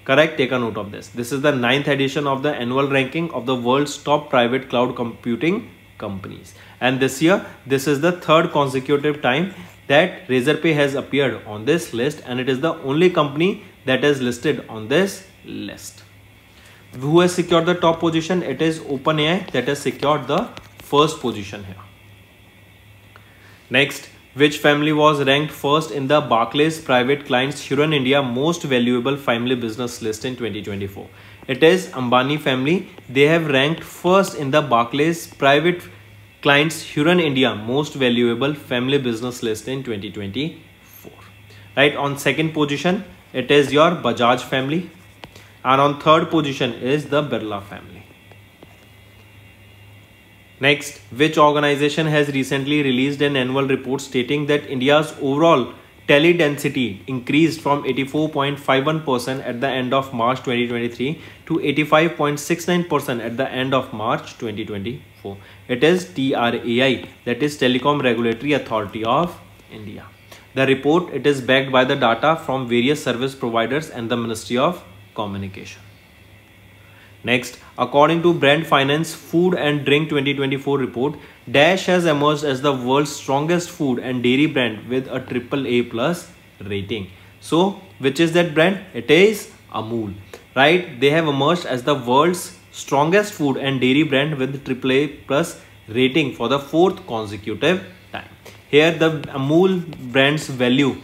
Correct, take a note of this. This is the 9th edition of the annual ranking of the world's top private cloud computing companies. And this year, this is the third consecutive time that Razorpay has appeared on this list, and it is the only company that is listed on this list. Who has secured the top position? It is OpenAI that has secured the first position here. Next, which family was ranked first in the Barclays Private Clients Huron India Most Valuable Family Business list in 2024? It is Ambani family. They have ranked first in the Barclays Private Clients Huron India Most Valuable Family Business list in 2024. Right, on second position, it is your Bajaj family. And on third position is the Birla family. Next, which organization has recently released an annual report stating that India's overall tele density increased from 84.51% at the end of March 2023 to 85.69% at the end of March 2024. It is TRAI, that is Telecom Regulatory Authority of India. The report, it is backed by the data from various service providers and the Ministry of Communication. Next, according to Brand Finance Food and Drink 2024 report, Dash has emerged as the world's strongest food and dairy brand with a AAA plus rating. So, which is that brand? It is Amul, right? They have emerged as the world's strongest food and dairy brand with AAA plus rating for the 4th consecutive time. Here, the Amul brand's value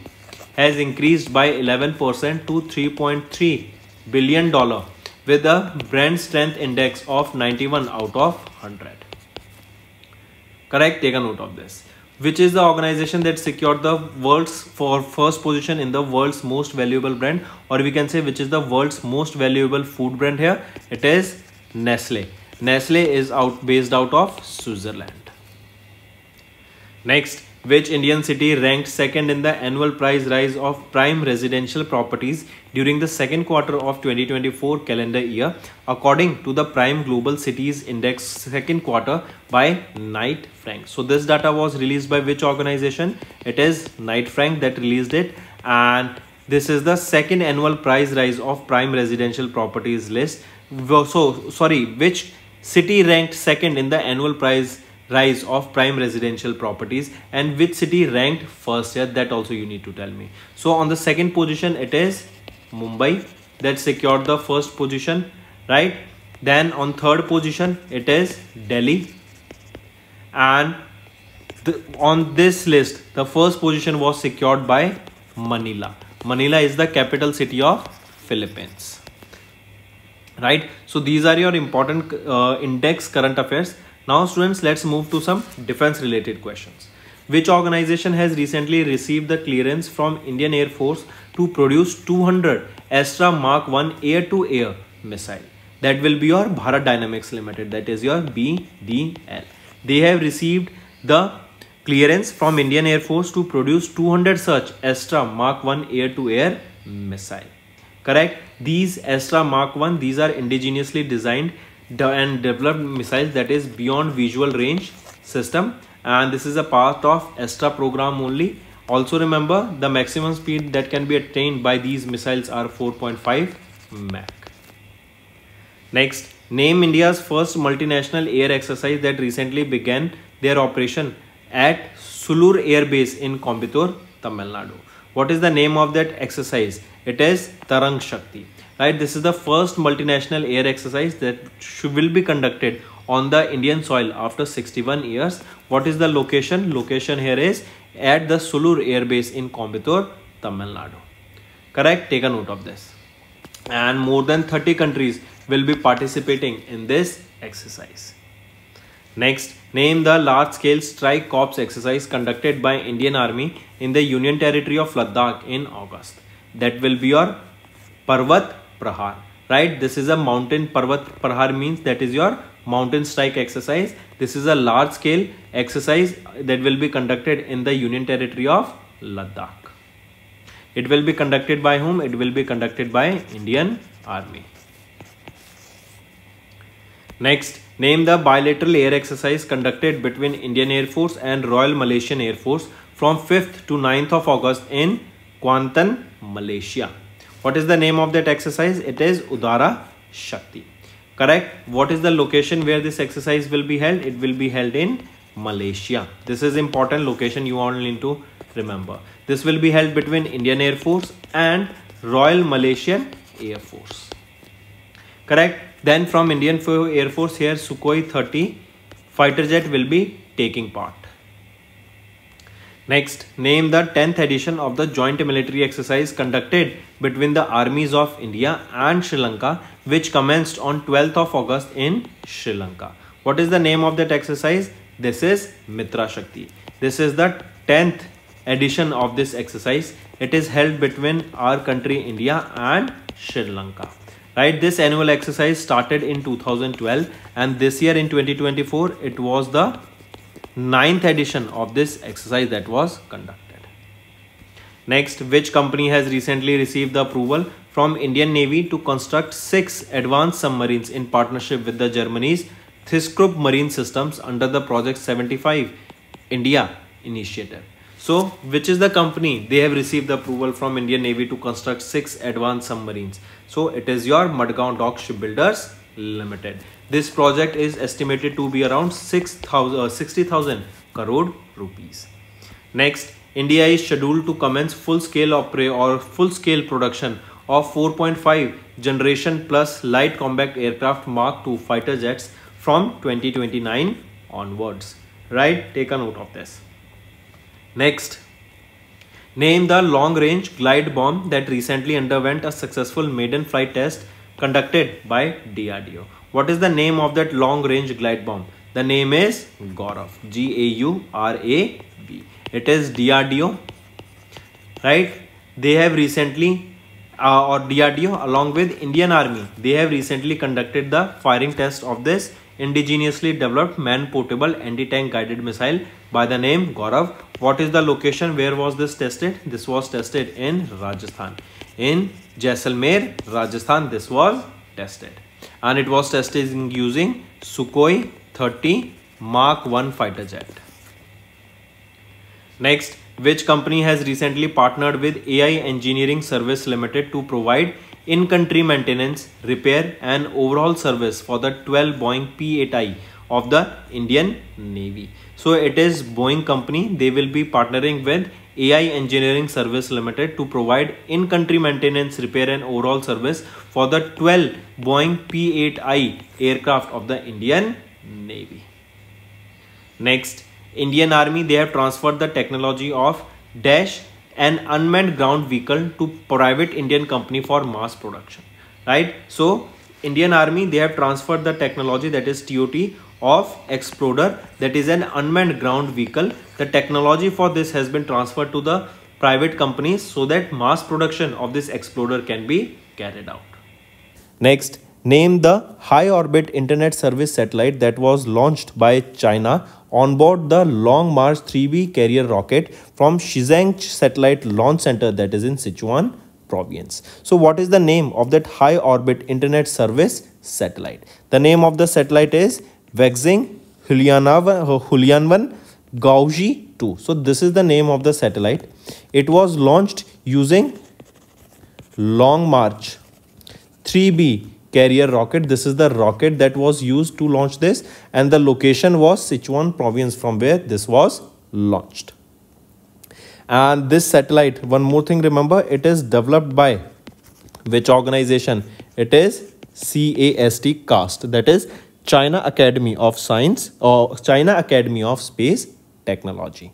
has increased by 11% to $3.3 billion. With a brand strength index of 91 out of 100. Correct, take a note of this. Which is the organization that secured the world's first position in the world's most valuable brand, or we can say which is the world's most valuable food brand here? It is Nestle. Nestle is based out of Switzerland. Next, which Indian city ranked second in the annual price rise of prime residential properties during the second quarter of 2024 calendar year according to the Prime Global Cities Index second quarter by Knight Frank? So this data was released by which organization? It is Knight Frank that released it, and this is the second annual price rise of prime residential properties list. So sorry, which city ranked second in the annual price rise of prime residential properties, and which city ranked first here? That also you need to tell me. So on the second position it is Mumbai that secured the first position, right? Then on third position it is Delhi, and on this list the first position was secured by Manila. Manila is the capital city of Philippines, right? So these are your important index current affairs. Now students, let's move to some defense related questions. Which organization has recently received the clearance from Indian Air Force to produce 200 Astra Mark 1 air-to-air missile? That will be your Bharat Dynamics Limited, that is your BDL. They have received the clearance from Indian Air Force to produce 200 such Astra Mark 1 air-to-air missile. Correct? These Astra Mark 1, these are indigenously designed and developed missiles that is beyond visual range system, and this is a part of Astra program only. Also remember, the maximum speed that can be attained by these missiles are 4.5 Mach. Next, name India's first multinational air exercise that recently began their operation at Sulur Air Base in Coimbatore, Tamil Nadu. What is the name of that exercise? It is Tarang Shakti. Right, this is the first multinational air exercise that will be conducted on the Indian soil after 61 years. What is the location? Location here is at the Sulur Air Base in Coimbatore, Tamil Nadu. Correct? Take a note of this. And more than 30 countries will be participating in this exercise. Next, name the large-scale strike corps exercise conducted by Indian Army in the Union Territory of Ladakh in August. That will be your Parvat Prahar, right? This is a mountain. Parvat Prahar means that is your mountain strike exercise. This is a large scale exercise that will be conducted in the Union Territory of Ladakh. It will be conducted by whom? It will be conducted by Indian Army. Next, name the bilateral air exercise conducted between Indian Air Force and Royal Malaysian Air Force from 5th to 9th of August in Kuantan, Malaysia. What is the name of that exercise? It is Udara Shakti. Correct? What is the location where this exercise will be held? It will be held in Malaysia. This is important location you all need to remember. This will be held between Indian Air Force and Royal Malaysian Air Force. Correct? Then from Indian Air Force here Sukhoi 30 fighter jet will be taking part. Next, name the 10th edition of the joint military exercise conducted between the armies of India and Sri Lanka, which commenced on 12th of August in Sri Lanka. What is the name of that exercise? This is Mitra Shakti. This is the 10th edition of this exercise. It is held between our country India and Sri Lanka. Right, this annual exercise started in 2012 and this year in 2024 it was the 9th edition of this exercise that was conducted. Next, which company has recently received the approval from Indian Navy to construct 6 advanced submarines in partnership with the Germany's ThyssenKrupp Marine Systems under the Project 75 India initiative? So, which is the company? They have received the approval from Indian Navy to construct 6 advanced submarines. So, it is your Madgaon Dock Shipbuilders Limited. This project is estimated to be around 60,000 crore rupees. Next, India is scheduled to commence full-scale production of 4.5 generation plus light combat aircraft Mark II fighter jets from 2029 onwards. Right? Take a note of this. Next, name the long-range glide bomb that recently underwent a successful maiden flight test conducted by DRDO. What is the name of that long-range glide bomb? The name is Gaurav. G-A-U-R-A-V. It is DRDO. Right? They have recently, DRDO along with Indian Army, they have recently conducted the firing test of this indigenously developed man-portable anti-tank guided missile by the name Gaurav. What is the location? Where was this tested? This was tested in Rajasthan. In Jaisalmer, Rajasthan, this was tested. And it was tested using Sukhoi 30 Mark 1 fighter jet. Next, which company has recently partnered with AI Engineering Service Limited to provide in-country maintenance, repair and overall service for the 12 Boeing P-8I of the Indian Navy? So it is Boeing company. They will be partnering with AI Engineering Service Limited to provide in-country maintenance, repair and overall service for the 12 Boeing P-8I aircraft of the Indian Navy. Next, Indian Army, they have transferred the technology of Dash, an unmanned ground vehicle, to private Indian company for mass production, right? So Indian Army, they have transferred the technology, that is TOT, of Exploder, that is an unmanned ground vehicle. The technology for this has been transferred to the private companies so that mass production of this Exploder can be carried out. Next, name the high orbit internet service satellite that was launched by China on board the Long March 3B carrier rocket from Shenzhen Satellite Launch Center, that is in Sichuan province. So what is the name of that high orbit internet service satellite? The name of the satellite is Wexing Hulianwan Gaoji 2. So this is the name of the satellite. It was launched using Long March 3B carrier rocket. This is the rocket that was used to launch this, and the location was Sichuan province from where this was launched. And this satellite, one more thing, remember, it is developed by which organization? It is CAST, that is China Academy of Science or China Academy of Space Technology.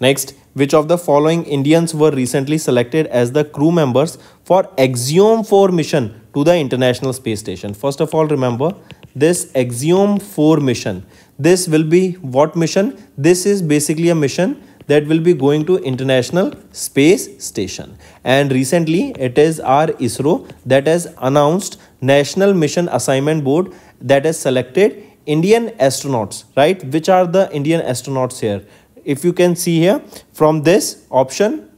Next, which of the following Indians were recently selected as the crew members for Axiom 4 mission to the International Space Station? First of all, remember this Axiom 4 mission. This will be what mission? This is basically a mission that will be going to International Space Station. And recently, it is our ISRO that has announced National Mission Assignment Board that has selected Indian astronauts, right? Which are the Indian astronauts here? If you can see here from this option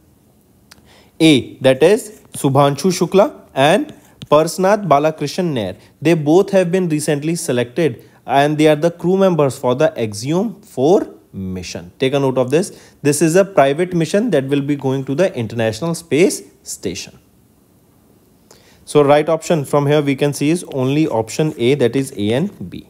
A, that is Subhanshu Shukla and Parsnath Balakrishnan Nair. They both have been recently selected and they are the crew members for the Axiom 4 mission. Take a note of this. This is a private mission that will be going to the International Space Station. So right option from here we can see is only option A, that is A and B.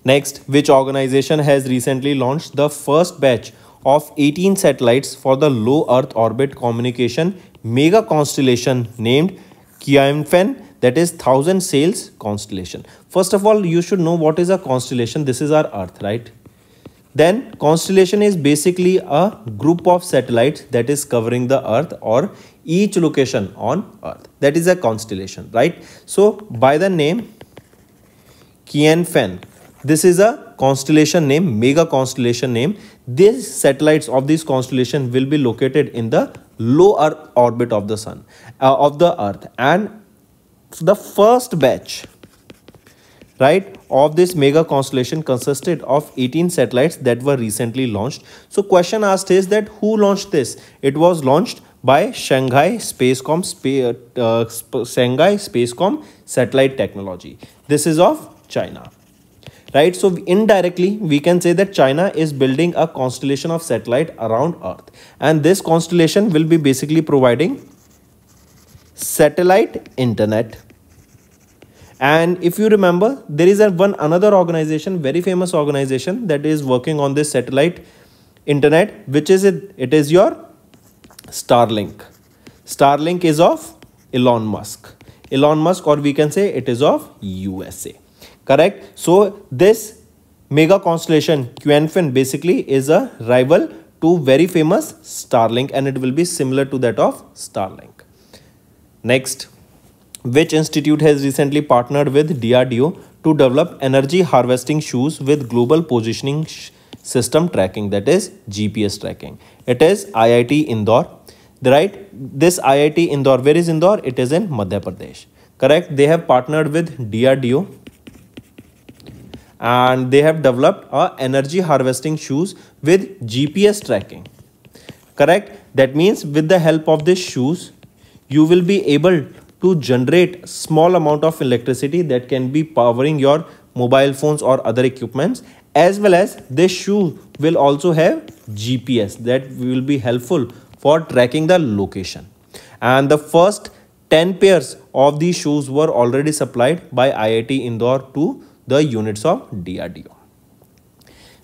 Next, which organization has recently launched the first batch of 18 satellites for the low Earth orbit communication mega constellation named Tianfen, that is 1000 sails constellation? First of all, you should know what is a constellation. This is our Earth, right? Then constellation is basically a group of satellites that is covering the Earth or each location on Earth. That is a constellation, right? So by the name Tianfen, this is a constellation name, mega constellation name. These satellites of this constellation will be located in the low Earth orbit of the sun, of the Earth. And the first batch, right, of this mega constellation consisted of 18 satellites that were recently launched. So question asked is that who launched this? It was launched by Shanghai Spacecom Satellite Technology. This is of China. Right, so indirectly we can say that China is building a constellation of satellite around Earth, and this constellation will be basically providing satellite internet. And if you remember, there is another organization, very famous organization, that is working on this satellite internet, which is it is your Starlink. Starlink is of Elon Musk, or we can say it is of USA. Correct. So this mega constellation Tianfen basically is a rival to very famous Starlink, and it will be similar to that of Starlink. Next, which institute has recently partnered with DRDO to develop energy harvesting shoes with global positioning system tracking, that is GPS tracking? It is IIT Indore. Right, this IIT Indore, where is Indore? It is in Madhya Pradesh. Correct. They have partnered with DRDO and they have developed a energy harvesting shoes with GPS tracking. Correct? That means with the help of these shoes, you will be able to generate small amount of electricity that can be powering your mobile phones or other equipments, as well as this shoe will also have GPS that will be helpful for tracking the location. And the first 10 pairs of these shoes were already supplied by IIT Indore to the units of DRDO.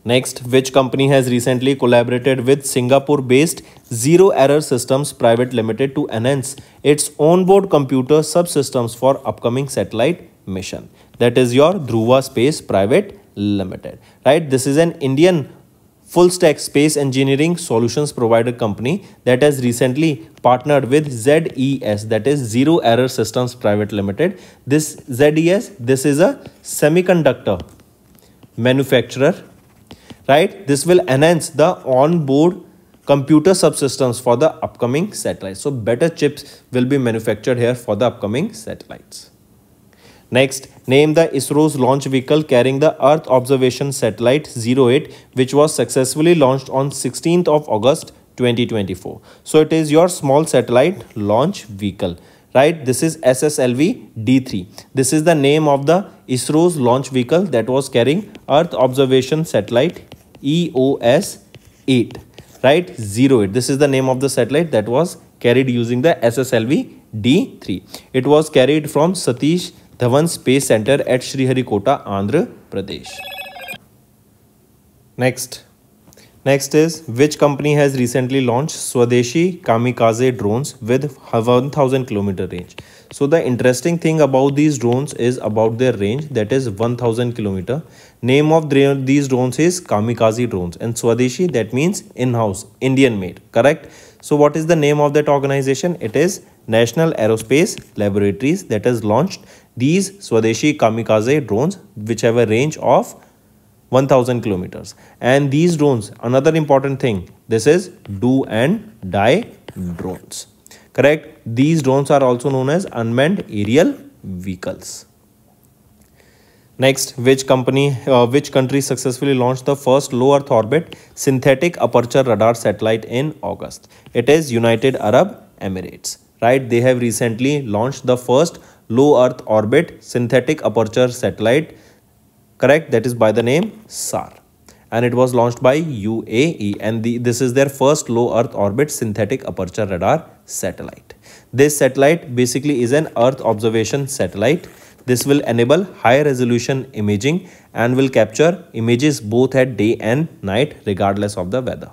Next, which company has recently collaborated with Singapore-based Zero Error Systems Private Limited to enhance its onboard computer subsystems for upcoming satellite mission? That is your Dhruva Space Private Limited, right? This is an Indian full-stack space engineering solutions provider company that has recently partnered with ZES, that is Zero Error Systems Private Limited. This ZES, this is a semiconductor manufacturer, right? This will enhance the onboard computer subsystems for the upcoming satellites. So better chips will be manufactured here for the upcoming satellites. Next, name the ISRO's launch vehicle carrying the Earth Observation Satellite 08, which was successfully launched on 16th of August 2024. So it is your small satellite launch vehicle, right? This is SSLV D3. This is the name of the ISRO's launch vehicle that was carrying Earth Observation Satellite EOS 8, right? 08. This is the name of the satellite that was carried using the SSLV D3. It was carried from Satish Dhawan Space Center at Sriharikota, Andhra Pradesh. Next is, which company has recently launched Swadeshi Kamikaze drones with 1000 km range? So the interesting thing about these drones is about their range, that is 1000 km. Name of these drones is Kamikaze drones, and Swadeshi, that means in-house, Indian made, correct? So what is the name of that organization? It is National Aerospace Laboratories that has launched these Swadeshi Kamikaze drones, which have a range of 1000 kilometers. And these drones, another important thing, this is do and die drones, correct? These drones are also known as unmanned aerial vehicles. Next, which country successfully launched the first low Earth orbit synthetic aperture radar satellite in August? It is United Arab Emirates, right? They have recently launched the first low Earth orbit synthetic aperture satellite, correct? That is by the name SAR, and it was launched by UAE, and this is their first low Earth orbit synthetic aperture radar satellite. This satellite basically is an Earth observation satellite. This will enable high resolution imaging and will capture images both at day and night regardless of the weather.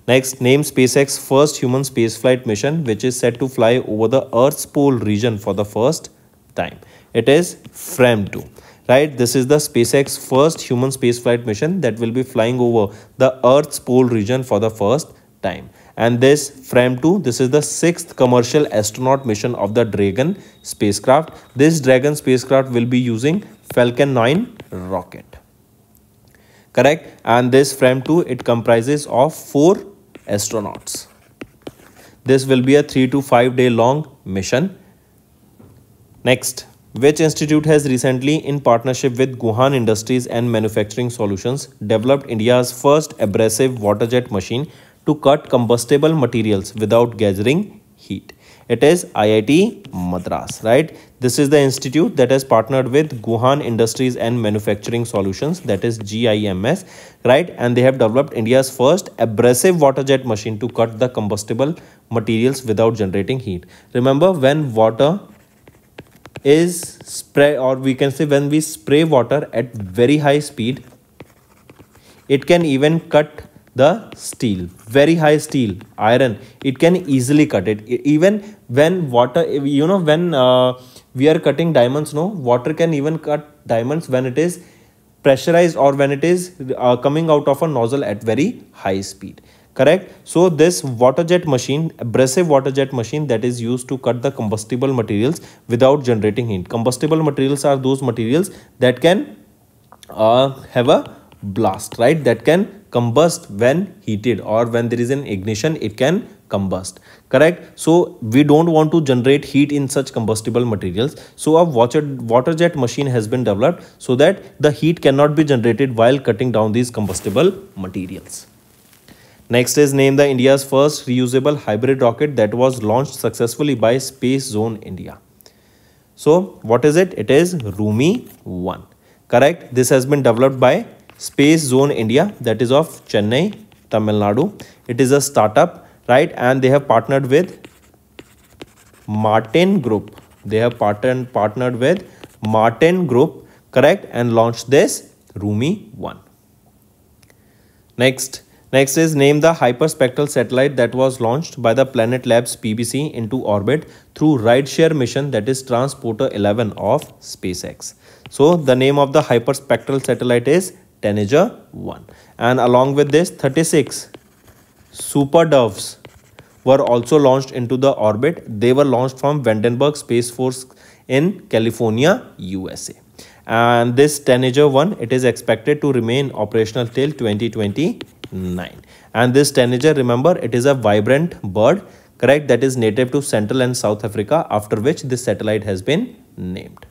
Next, name SpaceX's first human spaceflight mission, which is set to fly over the Earth's pole region for the first time. It is FRAM2, right? This is the SpaceX first human spaceflight mission that will be flying over the Earth's pole region for the first time. And this FRAM2, this is the 6th commercial astronaut mission of the Dragon spacecraft. This Dragon spacecraft will be using Falcon 9 rocket, correct? And this FRAM2, it comprises of 4 astronauts. This will be a 3 to 5 day long mission. Next, which institute has recently, in partnership with Guhan Industries and Manufacturing Solutions, developed India's first abrasive water jet machine to cut combustible materials without gathering heat? It is IIT Madras, right? This is the institute that has partnered with Guhan Industries and Manufacturing Solutions, that is GIMS, right? And they have developed India's first abrasive water jet machine to cut the combustible materials without generating heat. Remember, when water is spray, or we can say when we spray water at very high speed, it can even cut the steel, very high steel, iron, it can easily cut it. Even when water, you know, when we are cutting diamonds, no, water can even cut diamonds when it is pressurized or when it is coming out of a nozzle at very high speed, correct? So this water jet machine, abrasive water jet machine, that is used to cut the combustible materials without generating heat. Combustible materials are those materials that can have a blast, right? That can combust when heated, or when there is an ignition, it can combust. Correct? So we don't want to generate heat in such combustible materials. So a water jet machine has been developed so that the heat cannot be generated while cutting down these combustible materials. Next is name the India's first reusable hybrid rocket that was launched successfully by Space Zone India. So what is it? It is Rumi 1. Correct? This has been developed by Space Zone India, that is of Chennai, Tamil Nadu. It is a startup, right? And they have partnered with Martin Group. They have partnered with Martin Group, correct? And launched this Rumi 1. Next is name the hyperspectral satellite that was launched by the Planet Labs PBC into orbit through rideshare mission, that is Transporter 11 of SpaceX. So the name of the hyperspectral satellite is Tanager 1. And along with this, 36 Super Doves were also launched into the orbit. They were launched from Vandenberg Space Force in California, USA. And this Tanager 1, it is expected to remain operational till 2029. And this tanager, remember, it is a vibrant bird, correct, that is native to Central and South Africa, after which this satellite has been named.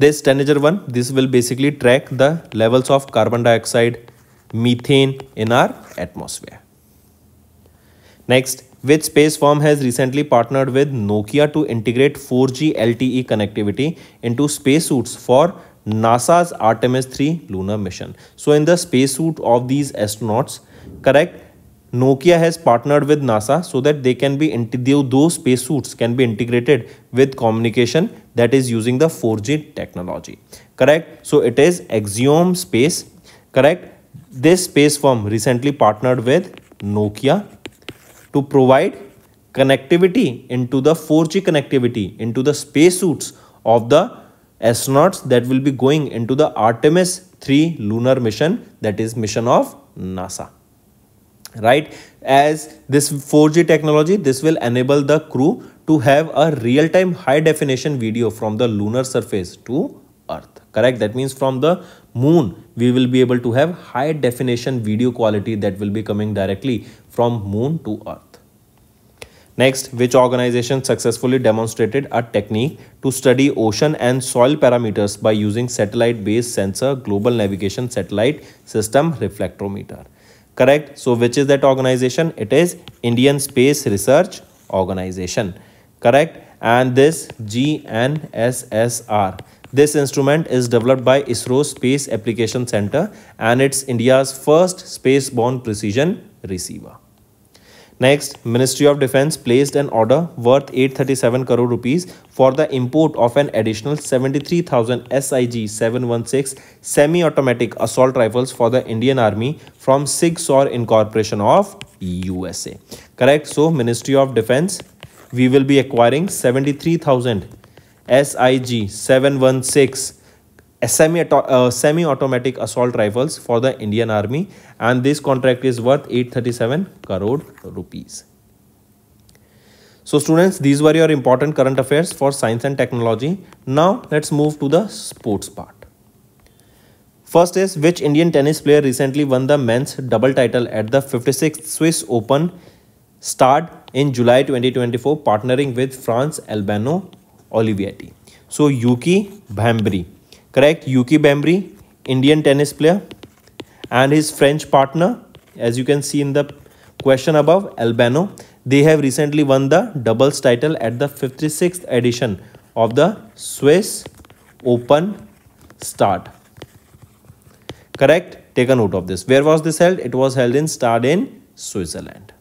This tanager 1, this will basically track the levels of carbon dioxide, methane in our atmosphere. Next, which space firm has recently partnered with Nokia to integrate 4G LTE connectivity into spacesuits for NASA's Artemis 3 lunar mission? So in the spacesuit of these astronauts, correct, Nokia has partnered with NASA so that they can be those spacesuits can be integrated with communication that is using the 4G technology. Correct? So it is Axiom Space. Correct? This space firm recently partnered with Nokia to provide connectivity into the 4G connectivity into the spacesuits of the astronauts that will be going into the Artemis 3 lunar mission, that is mission of NASA. Right? As this 4G technology, this will enable the crew to have a real-time high-definition video from the lunar surface to Earth. Correct? That means from the moon, we will be able to have high-definition video quality that will be coming directly from moon to Earth. Next, which organization successfully demonstrated a technique to study ocean and soil parameters by using satellite-based sensor global navigation satellite system reflectometer? Correct. So which is that organization? It is Indian Space Research Organization. Correct. And this GNSSR. This instrument is developed by ISRO Space Application Center and it's India's first spaceborne precision receiver. Next, Ministry of Defence placed an order worth 837 crore rupees for the import of an additional 73,000 SIG 716 semi-automatic assault rifles for the Indian Army from SIG Sauer Incorporation of USA. Correct? So, Ministry of Defence, we will be acquiring 73,000 SIG 716 semi-automatic assault rifles for the Indian Army, and this contract is worth 837 crore rupees. So students, these were your important current affairs for science and technology. Now let's move to the sports part. First is, which Indian tennis player recently won the men's double title at the 56th Swiss Open Stade in July 2024, partnering with France Albano Olivetti? So Yuki Bambry. Correct, Yuki Bambry, Indian tennis player, and his French partner, as you can see in the question above, Albano. They have recently won the doubles title at the 56th edition of the Swiss Open Stade. Correct, take a note of this. Where was this held? It was held in Stade in Switzerland.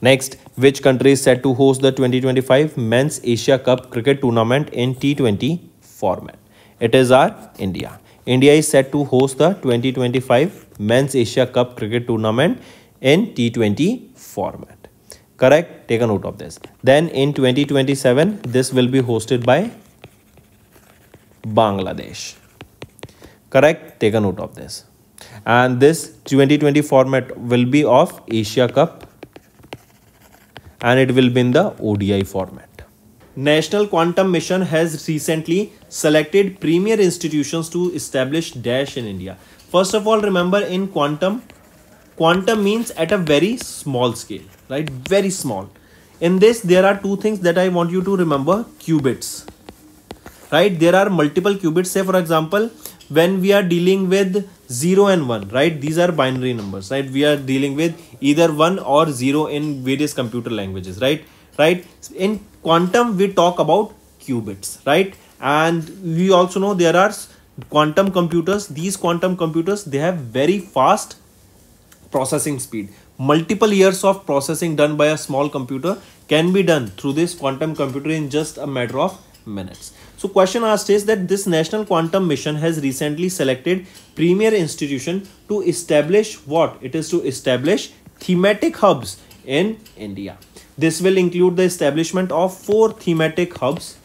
Next, which country is set to host the 2025 Men's Asia Cup Cricket Tournament in T20 format? It is our India. India is set to host the 2025 Men's Asia Cup Cricket Tournament in T20 format. Correct? Take a note of this. Then in 2027, this will be hosted by Bangladesh. Correct? Take a note of this. And this 2020 format will be of Asia Cup and it will be in the ODI format. National Quantum Mission has recently selected premier institutions to establish DASH in India. First of all, remember in quantum quantum means at a very small scale, right? Very small. In this, there are two things that I want you to remember. Qubits, right? There are multiple qubits. Say for example, when we are dealing with 0 and 1, right? These are binary numbers, right? We are dealing with either 1 or 0 in various computer languages, right? In quantum, we talk about qubits, right? And we also know there are quantum computers. These quantum computers, they have very fast processing speed. Multiple years of processing done by a small computer can be done through this quantum computer in just a matter of minutes. So question asked is that this National Quantum Mission has recently selected premier institution to establish what? It is to establish thematic hubs in India. This will include the establishment of 4 thematic hubs,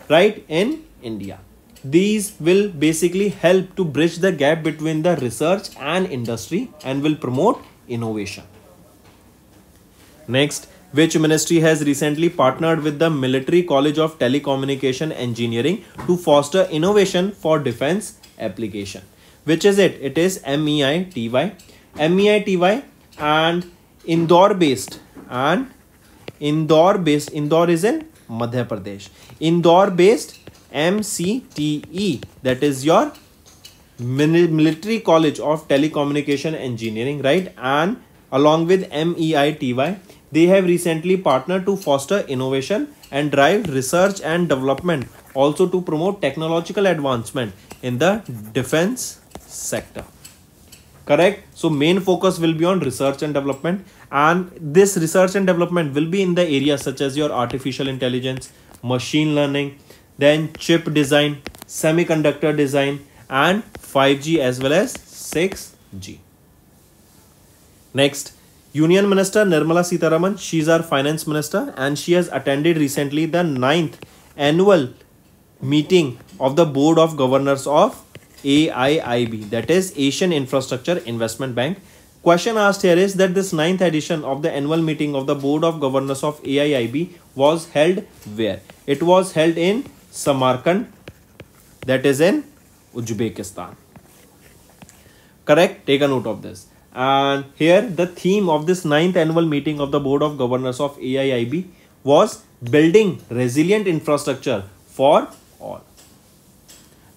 right, in India. These will basically help to bridge the gap between the research and industry and will promote innovation. Next, which ministry has recently partnered with the Military College of Telecommunication Engineering to foster innovation for defense application? Which is it? It is MEITY. MEITY and Indore based. Indore is in Madhya Pradesh. Indore based MCTE, that is your Military College of Telecommunication Engineering, right? And along with MEITY, they have recently partnered to foster innovation and drive research and development, also to promote technological advancement in the defense sector. Correct? So main focus will be on research and development, and this research and development will be in the areas such as your artificial intelligence, machine learning, then chip design, semiconductor design, and 5G as well as 6G. Next, Union Minister Nirmala Sitharaman, she is our finance minister, and she has attended recently the 9th annual meeting of the Board of Governors of AIIB, that is Asian Infrastructure Investment Bank. Question asked here is that this 9th edition of the annual meeting of the Board of Governors of AIIB was held where? It was held in Samarkand, that is in Uzbekistan. Correct? Take a note of this. And here the theme of this 9th annual meeting of the Board of Governors of AIIB was building resilient infrastructure for all.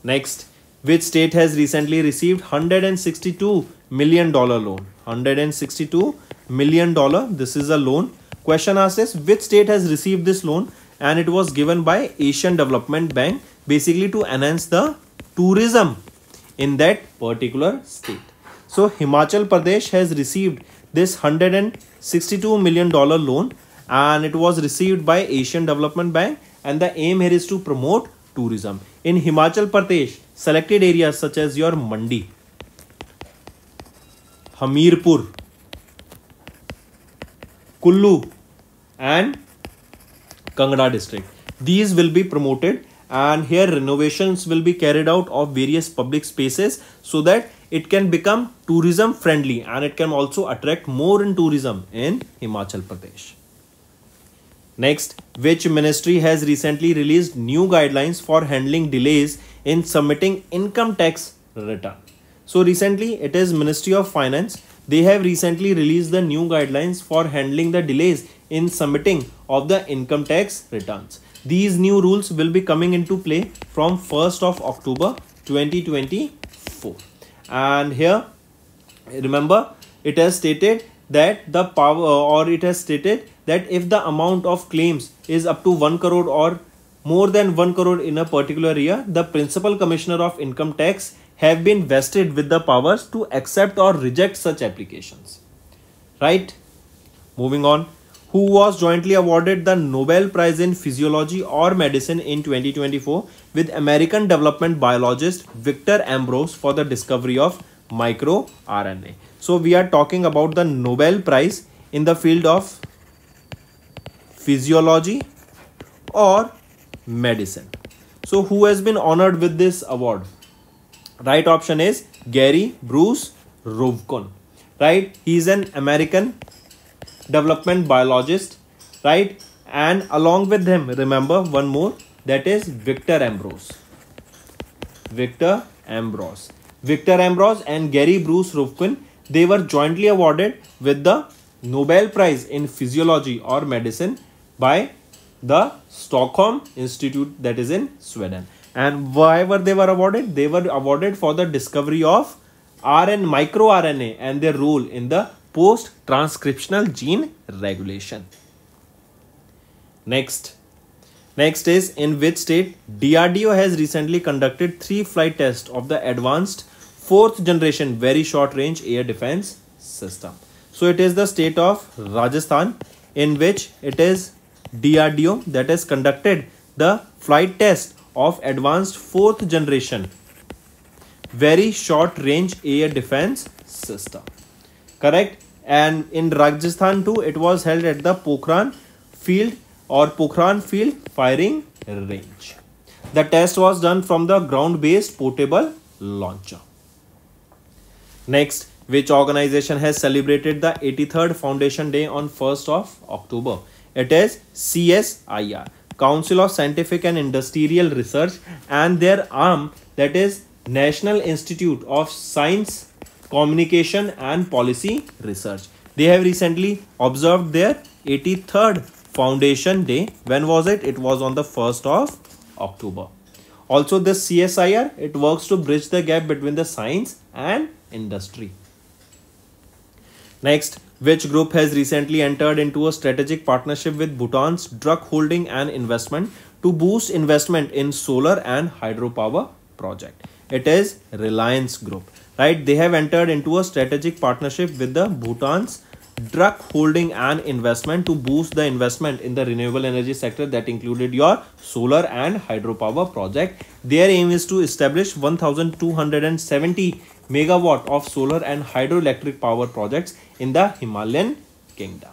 Next, which state has recently received $162 million loan? $162 million. This is a loan. Question asked is which state has received this loan, and it was given by Asian Development Bank, basically to enhance the tourism in that particular state. So Himachal Pradesh has received this $162 million loan, and it was received by Asian Development Bank, and the aim here is to promote tourism. In Himachal Pradesh, selected areas such as your Mandi, Hamirpur, Kullu and Kangra district, these will be promoted, and here renovations will be carried out of various public spaces so that it can become tourism friendly and it can also attract more in tourism in Himachal Pradesh. Next, which ministry has recently released new guidelines for handling delays in submitting income tax return? So recently it is Ministry of Finance. They have recently released the new guidelines for handling the delays in submitting of the income tax returns. These new rules will be coming into play from 1st of October 2024. And here, remember, it has stated that the power, or it has stated that if the amount of claims is up to 1 crore or more than 1 crore in a particular year, the Principal Commissioner of Income Tax have been vested with the powers to accept or reject such applications. Right? Moving on. Who was jointly awarded the Nobel Prize in Physiology or Medicine in 2024 with American development biologist Victor Ambrose for the discovery of microRNA. So we are talking about the Nobel Prize in the field of physiology or medicine. So who has been honored with this award? Right option is Gary Bruce Ruvkun. Right? He is an American development biologist, right? And along with him, remember one more, that is Victor Ambrose. Victor Ambrose and Gary Bruce Ruvkun, they were jointly awarded with the Nobel Prize in Physiology or Medicine by the Stockholm Institute, that is in Sweden. And why were they awarded? They were awarded for the discovery of microRNA and their role in the post-transcriptional gene regulation. Next is, in which state DRDO has recently conducted 3 flight tests of the advanced 4th generation very short range air defense system. So it is the state of Rajasthan, in which it is DRDO that has conducted the flight test of advanced 4th generation very short range air defense system. Correct? And in Rajasthan too, it was held at the Pokhran field firing range. The test was done from the ground-based portable launcher. Next, which organization has celebrated the 83rd Foundation Day on 1st of October? It is CSIR, Council of Scientific and Industrial Research, and their arm, that is National Institute of Science, Communication and Policy Research. They have recently observed their 83rd Foundation Day. When was it? It was on the 1st of October. Also, this CSIR, it works to bridge the gap between the science and industry. Next, which group has recently entered into a strategic partnership with Bhutan's Druk Holding and Investment to boost investment in solar and hydropower project? It is Reliance Group, right? They have entered into a strategic partnership with the Bhutan's Druk Holding and Investment to boost the investment in the renewable energy sector, that included your solar and hydropower project. Their aim is to establish 1270 megawatt of solar and hydroelectric power projects in the Himalayan Kingdom.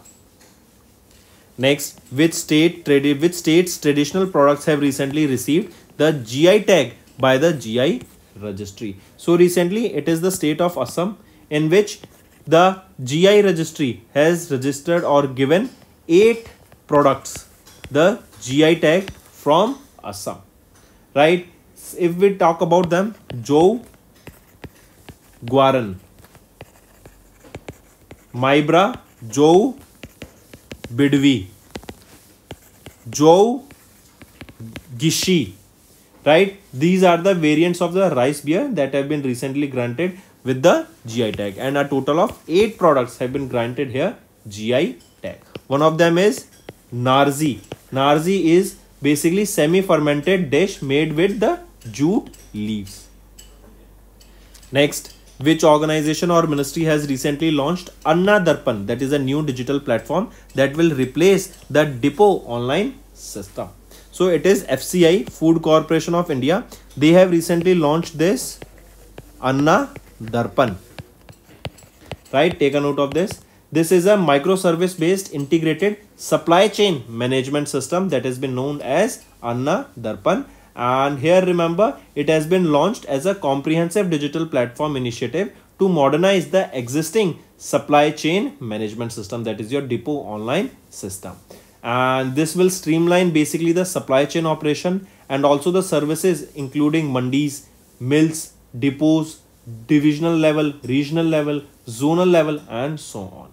Next, which state's traditional products have recently received the GI tag by the GI registry? So recently it is the state of Assam, in which the GI registry has registered or given 8 products the GI tag from Assam, right? If we talk about them, Joe Guaran, Maibra, Joe Bidwi, Joe Gishi, right? These are the variants of the rice beer that have been recently granted with the GI tag, and a total of 8 products have been granted here GI tag. One of them is Narzi. Narzi is basically semi-fermented dish made with the jute leaves. Next, which organization or ministry has recently launched Anna Darpan, that is a new digital platform that will replace the Depot online system? So it is FCI, Food Corporation of India. They have recently launched this Anna Darpan, right? Take a note of this. This is a microservice based integrated supply chain management system that has been known as Anna Darpan. And here remember, it has been launched as a comprehensive digital platform initiative to modernize the existing supply chain management system, that is your Depot online system. And this will streamline basically the supply chain operation and also the services including mandis, mills, depots, divisional level, regional level, zonal level, and so on.